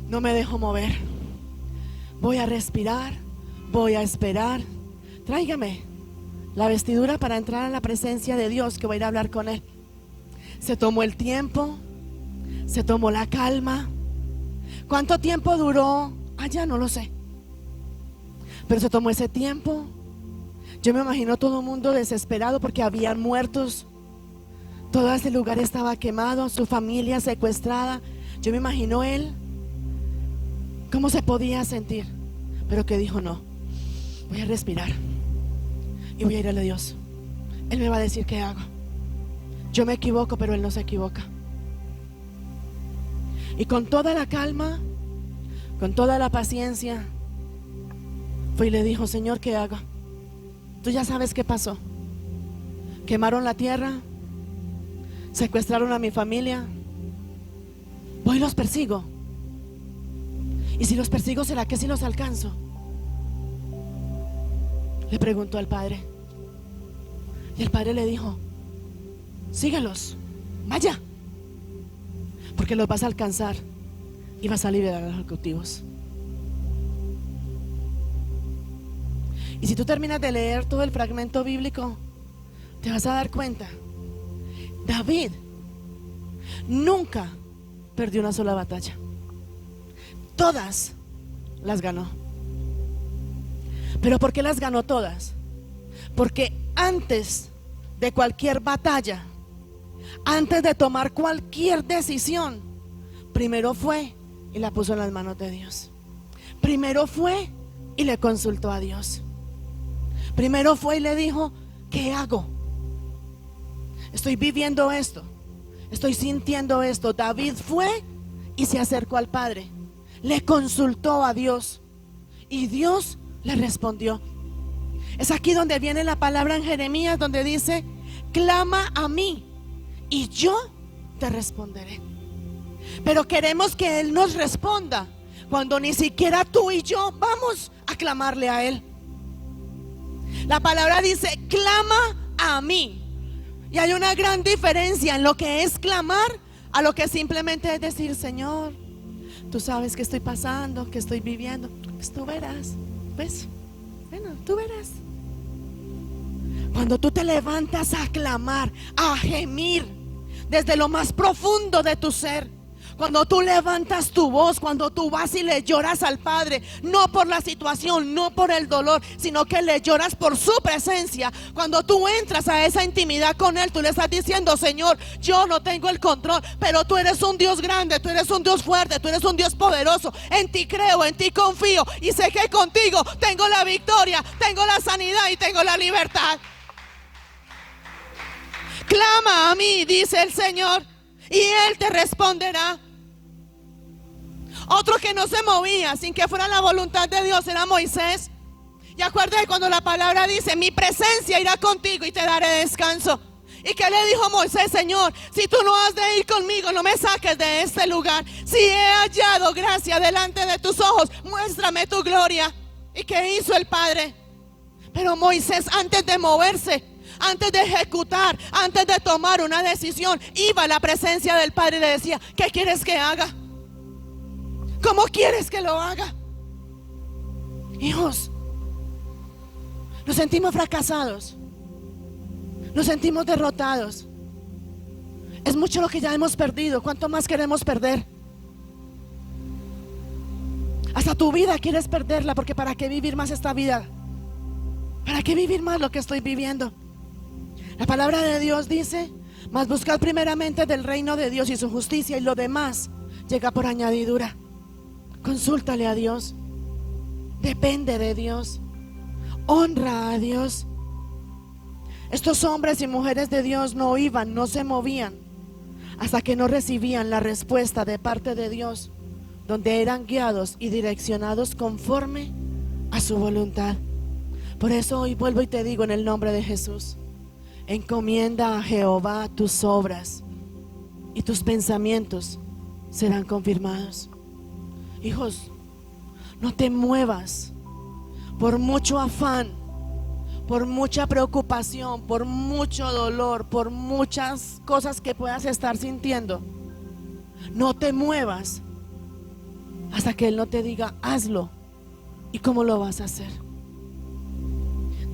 no me dejo mover, voy a respirar, voy a esperar. Tráigame la vestidura para entrar a la presencia de Dios, que voy a ir a hablar con él. Se tomó el tiempo, se tomó la calma. ¿Cuánto tiempo duró allá? No lo sé, pero se tomó ese tiempo. Yo me imagino todo el mundo desesperado porque habían muertos, todo ese lugar estaba quemado, su familia secuestrada. Yo me imagino él cómo se podía sentir, pero que dijo: no, voy a respirar y voy a ir a Dios. Él me va a decir qué hago. Yo me equivoco, pero él no se equivoca. Y con toda la calma, con toda la paciencia, fue y le dijo: Señor, ¿qué hago? Tú ya sabes qué pasó. Quemaron la tierra, secuestraron a mi familia. Voy y los persigo. Y si los persigo, ¿será que si los alcanzo? Le preguntó al padre. Y el padre le dijo: síguelos, vaya, porque los vas a alcanzar y vas a liberar a los cautivos. Y si tú terminas de leer todo el fragmento bíblico, te vas a dar cuenta: David nunca perdió una sola batalla. Todas las ganó. ¿Pero por qué las ganó todas? Porque antes de cualquier batalla, antes de tomar cualquier decisión, primero fue y la puso en las manos de Dios. Primero fue y le consultó a Dios. Primero fue y le dijo: ¿qué hago? Estoy viviendo esto, estoy sintiendo esto. David fue y se acercó al Padre, le consultó a Dios y Dios le respondió. Es aquí donde viene la palabra en Jeremías, donde dice: clama a mí y yo te responderé. Pero queremos que Él nos responda cuando ni siquiera tú y yo vamos a clamarle a Él. La palabra dice: clama a mí. Y hay una gran diferencia en lo que es clamar a lo que simplemente es decir: Señor, tú sabes que estoy pasando, que estoy viviendo. Pues tú verás, ¿ves? Bueno, tú verás. Cuando tú te levantas a clamar, a gemir desde lo más profundo de tu ser, cuando tú levantas tu voz, cuando tú vas y le lloras al Padre, no por la situación, no por el dolor, sino que le lloras por su presencia. Cuando tú entras a esa intimidad con Él, tú le estás diciendo: Señor, yo no tengo el control, pero tú eres un Dios grande, tú eres un Dios fuerte, tú eres un Dios poderoso. En ti creo, en ti confío y sé que contigo tengo la victoria, tengo la sanidad y tengo la libertad. Clama a mí, dice el Señor, y Él te responderá. Otro que no se movía sin que fuera la voluntad de Dios era Moisés. Y acuérdate cuando la palabra dice: mi presencia irá contigo y te daré descanso. ¿Y qué le dijo Moisés? Señor, si tú no has de ir conmigo, no me saques de este lugar. Si he hallado gracia delante de tus ojos, muéstrame tu gloria. ¿Y qué hizo el Padre? Pero Moisés, antes de moverse, antes de ejecutar, antes de tomar una decisión, iba a la presencia del Padre y le decía: ¿qué quieres que haga? ¿Cómo quieres que lo haga? Hijos, nos sentimos fracasados, nos sentimos derrotados. Es mucho lo que ya hemos perdido. ¿Cuánto más queremos perder? Hasta tu vida quieres perderla, porque ¿para qué vivir más esta vida? ¿Para qué vivir más lo que estoy viviendo? La palabra de Dios dice: mas buscad primeramente del reino de Dios y su justicia, y lo demás llega por añadidura. Consúltale a Dios, depende de Dios, honra a Dios. Estos hombres y mujeres de Dios no iban, no se movían hasta que no recibían la respuesta de parte de Dios, donde eran guiados y direccionados conforme a su voluntad. Por eso hoy vuelvo y te digo, en el nombre de Jesús: encomienda a Jehová tus obras y tus pensamientos serán confirmados. Hijos, no te muevas por mucho afán, por mucha preocupación, por mucho dolor, por muchas cosas que puedas estar sintiendo. No te muevas hasta que Él no te diga hazlo. ¿Y cómo lo vas a hacer?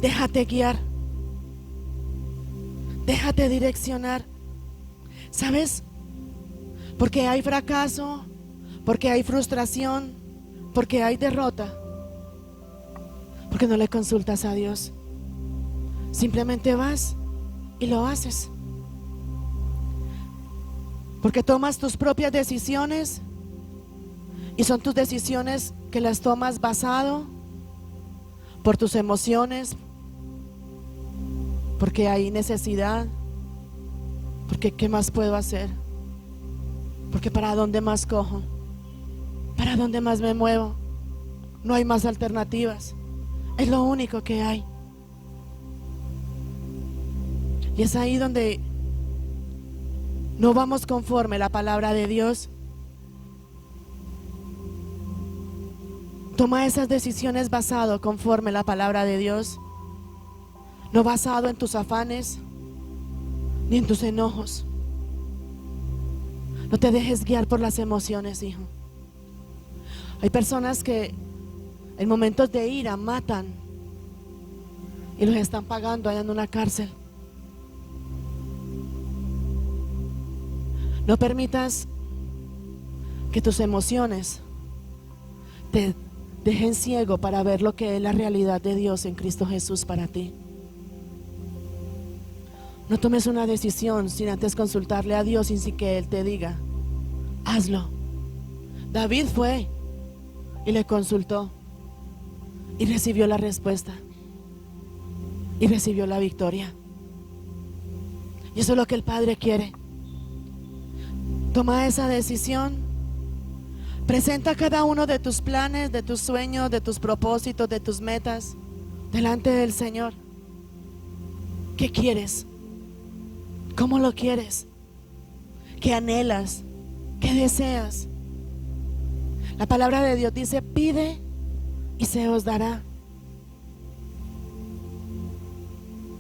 Déjate guiar, déjate direccionar. ¿Sabes? Porque hay fracaso, porque hay frustración, porque hay derrota, porque no le consultas a Dios. Simplemente vas y lo haces. Porque tomas tus propias decisiones y son tus decisiones que las tomas basado por tus emociones, porque hay necesidad, porque ¿qué más puedo hacer? Porque ¿para dónde más cojo? ¿Para dónde más me muevo? No hay más alternativas, es lo único que hay. Y es ahí donde no vamos conforme la palabra de Dios. Toma esas decisiones basado conforme la palabra de Dios, no basado en tus afanes ni en tus enojos. No te dejes guiar por las emociones, hijo. Hay personas que en momentos de ira matan y los están pagando allá en una cárcel. No permitas que tus emociones te dejen ciego para ver lo que es la realidad de Dios en Cristo Jesús para ti. No tomes una decisión sin antes consultarle a Dios y sin que Él te diga, hazlo. David fue y le consultó y recibió la respuesta y recibió la victoria. Y eso es lo que el Padre quiere. Toma esa decisión. Presenta cada uno de tus planes, de tus sueños, de tus propósitos, de tus metas delante del Señor. ¿Qué quieres? ¿Cómo lo quieres? ¿Qué anhelas? ¿Qué deseas? La palabra de Dios dice: pide y se os dará.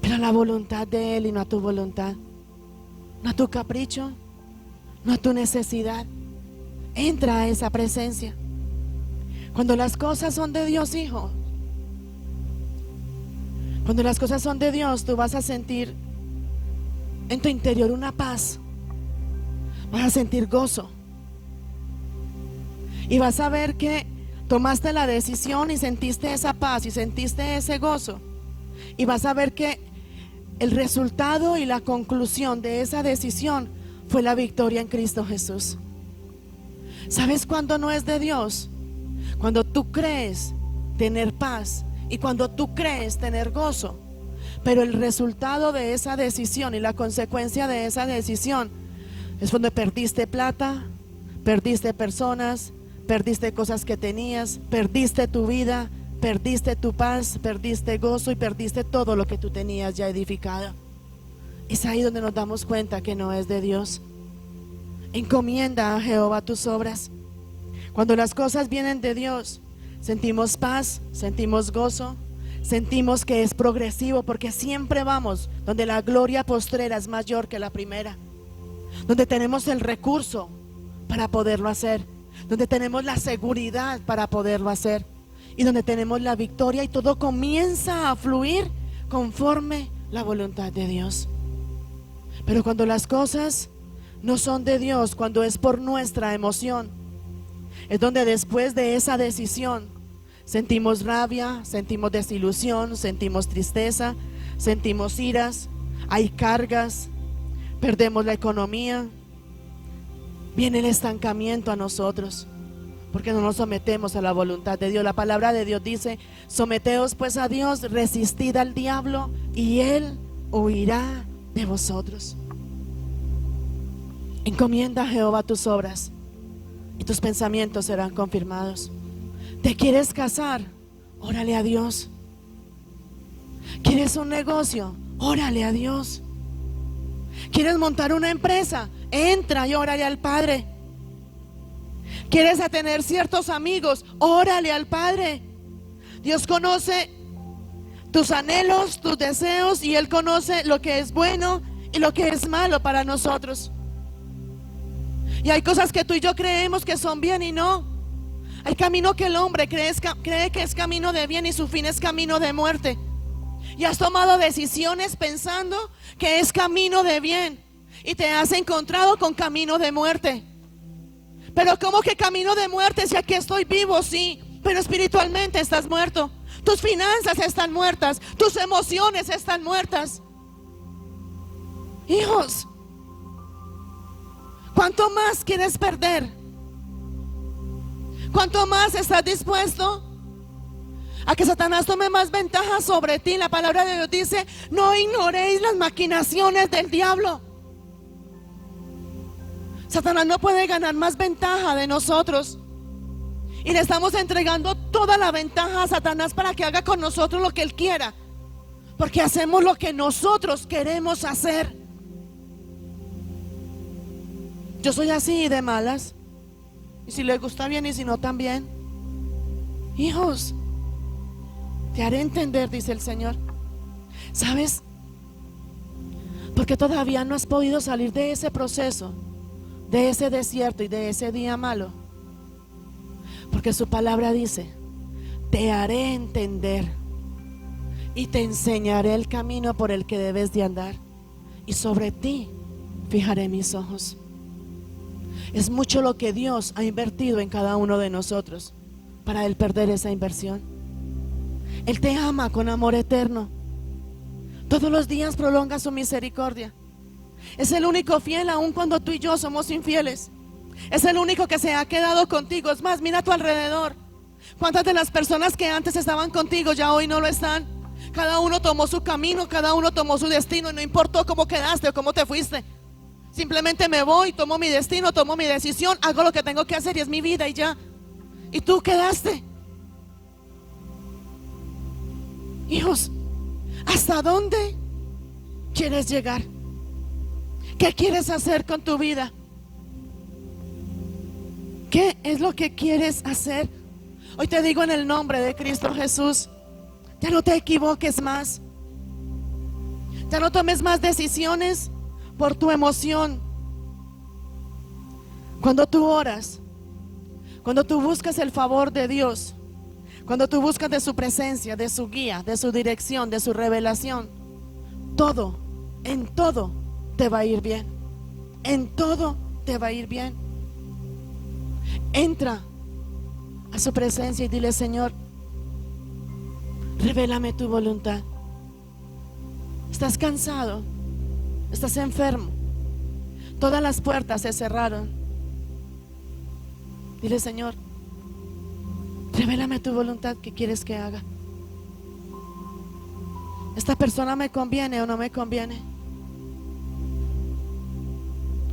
Pero a la voluntad de Él y no a tu voluntad, no a tu capricho, no a tu necesidad. Entra a esa presencia. Cuando las cosas son de Dios, hijo, cuando las cosas son de Dios, tú vas a sentir en tu interior una paz, vas a sentir gozo y vas a ver que tomaste la decisión y sentiste esa paz y sentiste ese gozo, y vas a ver que el resultado y la conclusión de esa decisión fue la victoria en Cristo Jesús. ¿Sabes cuándo no es de Dios? Cuando tú crees tener paz y cuando tú crees tener gozo, pero el resultado de esa decisión y la consecuencia de esa decisión es cuando perdiste plata, perdiste personas, perdiste cosas que tenías, perdiste tu vida, perdiste tu paz, perdiste gozo y perdiste todo lo que tú tenías ya edificado. Es ahí donde nos damos cuenta que no es de Dios. Encomienda a Jehová tus obras. Cuando las cosas vienen de Dios, sentimos paz, sentimos gozo, sentimos que es progresivo, porque siempre vamos donde la gloria postrera es mayor que la primera, donde tenemos el recurso para poderlo hacer, donde tenemos la seguridad para poderlo hacer y donde tenemos la victoria, y todo comienza a fluir conforme la voluntad de Dios. Pero cuando las cosas no son de Dios, cuando es por nuestra emoción, es donde después de esa decisión sentimos rabia, sentimos desilusión, sentimos tristeza, sentimos iras, hay cargas, perdemos la economía, viene el estancamiento a nosotros, porque no nos sometemos a la voluntad de Dios. La palabra de Dios dice: someteos pues a Dios, resistid al diablo y Él huirá de vosotros. Encomienda a Jehová tus obras y tus pensamientos serán confirmados. ¿Te quieres casar? Órale a Dios. ¿Quieres un negocio? Órale a Dios. ¿Quieres montar una empresa? Entra y órale al Padre. ¿Quieres tener ciertos amigos? Órale al Padre. Dios conoce tus anhelos, tus deseos, y Él conoce lo que es bueno y lo que es malo para nosotros. Y hay cosas que tú y yo creemos que son bien y no. Hay camino que el hombre cree que es camino de bien y su fin es camino de muerte. Y has tomado decisiones pensando que es camino de bien y te has encontrado con camino de muerte. Pero ¿cómo que camino de muerte? Si aquí estoy vivo, sí, pero espiritualmente estás muerto. Tus finanzas están muertas, tus emociones están muertas. Hijos, ¿cuánto más quieres perder? ¿Cuánto más estás dispuesto a que Satanás tome más ventaja sobre ti? La palabra de Dios dice: no ignoréis las maquinaciones del diablo. Satanás no puede ganar más ventaja de nosotros, y le estamos entregando toda la ventaja a Satanás para que haga con nosotros lo que él quiera, porque hacemos lo que nosotros queremos hacer. Yo soy así de malas, y si le gusta bien y si no también. Hijos, te haré entender, dice el Señor. ¿Sabes? Porque todavía no has podido salir de ese proceso, de ese desierto y de ese día malo. Porque su palabra dice: te haré entender y te enseñaré el camino por el que debes de andar, y sobre ti fijaré mis ojos. Es mucho lo que Dios ha invertido en cada uno de nosotros para Él perder esa inversión. Él te ama con amor eterno. Todos los días prolonga su misericordia. Es el único fiel aun cuando tú y yo somos infieles. Es el único que se ha quedado contigo. Es más, mira a tu alrededor. ¿Cuántas de las personas que antes estaban contigo ya hoy no lo están? Cada uno tomó su camino, cada uno tomó su destino, y no importó cómo quedaste o cómo te fuiste. Simplemente me voy, tomo mi destino, tomo mi decisión, hago lo que tengo que hacer y es mi vida y ya. Y tú quedaste. Hijos, ¿hasta dónde quieres llegar? ¿Qué quieres hacer con tu vida? ¿Qué es lo que quieres hacer? Hoy te digo en el nombre de Cristo Jesús: ya no te equivoques más. Ya no tomes más decisiones por tu emoción. Cuando tú oras, cuando tú buscas el favor de Dios, cuando tú buscas de su presencia, de su guía, de su dirección, de su revelación, todo, en todo te va a ir bien. En todo te va a ir bien. Entra a su presencia y dile: Señor, revélame tu voluntad. Estás cansado, estás enfermo, todas las puertas se cerraron. Dile: Señor, revélame tu voluntad, ¿qué quieres que haga? ¿Esta persona me conviene o no me conviene?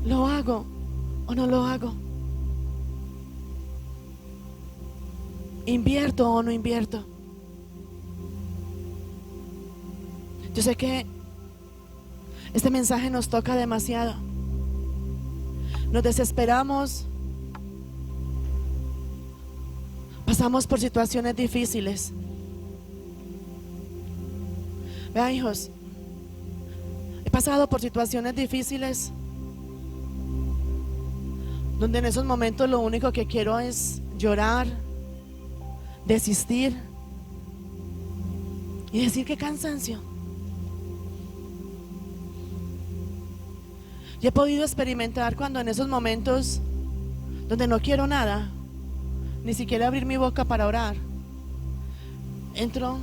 ¿Lo hago o no lo hago? ¿Invierto o no invierto? Yo sé que este mensaje nos toca demasiado. Nos desesperamos, pasamos por situaciones difíciles. Vean, hijos, he pasado por situaciones difíciles donde en esos momentos lo único que quiero es llorar, desistir y decir: qué cansancio. Yo he podido experimentar cuando en esos momentos donde no quiero nada, ni siquiera abrir mi boca para orar, entro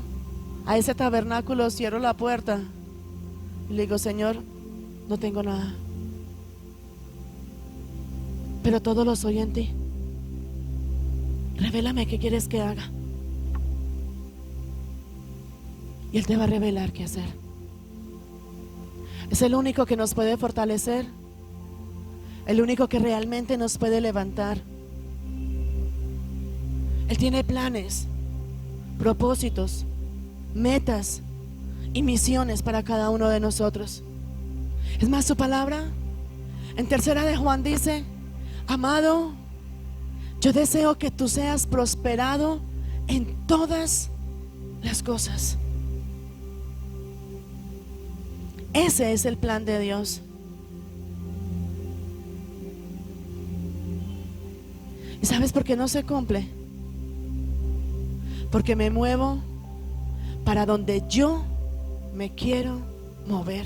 a ese tabernáculo, cierro la puerta y le digo: Señor, no tengo nada, pero todo lo soy en ti. Revélame qué quieres que haga. Y Él te va a revelar qué hacer. Es el único que nos puede fortalecer, el único que realmente nos puede levantar. Él tiene planes, propósitos, metas y misiones para cada uno de nosotros. Es más, su palabra En tercera de Juan dice: amado, yo deseo que tú seas prosperado en todas las cosas. Ese es el plan de Dios. ¿Y sabes por qué no se cumple? Porque me muevo para donde yo me quiero mover.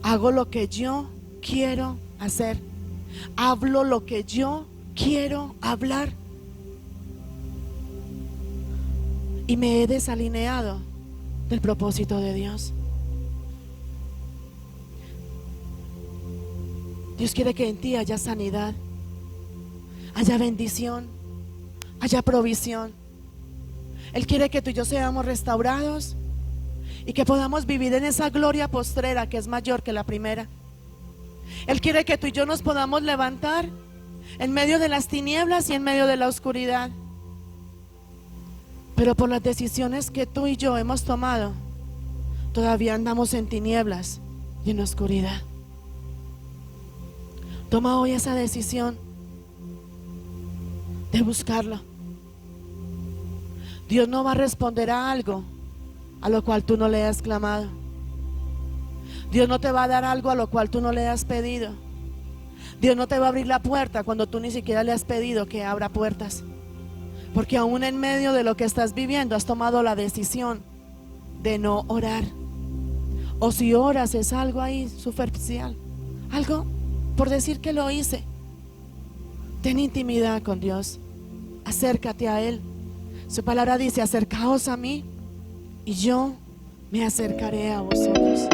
Hago lo que yo quiero hacer. Hablo lo que yo quiero hablar. Y me he desalineado del propósito de Dios. Dios quiere que en ti haya sanidad, haya bendición, haya provisión. Él quiere que tú y yo seamos restaurados y que podamos vivir en esa gloria postrera que es mayor que la primera. Él quiere que tú y yo nos podamos levantar en medio de las tinieblas y en medio de la oscuridad. Pero por las decisiones que tú y yo hemos tomado, todavía andamos en tinieblas y en oscuridad. Toma hoy esa decisión de buscarlo. Dios no va a responder a algo a lo cual tú no le has clamado. Dios no te va a dar algo a lo cual tú no le has pedido. Dios no te va a abrir la puerta cuando tú ni siquiera le has pedido que abra puertas. Porque aún en medio de lo que estás viviendo has tomado la decisión de no orar. O si oras es algo ahí superficial, algo por decir que lo hice. Ten intimidad con Dios, acércate a Él. Su palabra dice: acercaos a mí y yo me acercaré a vosotros.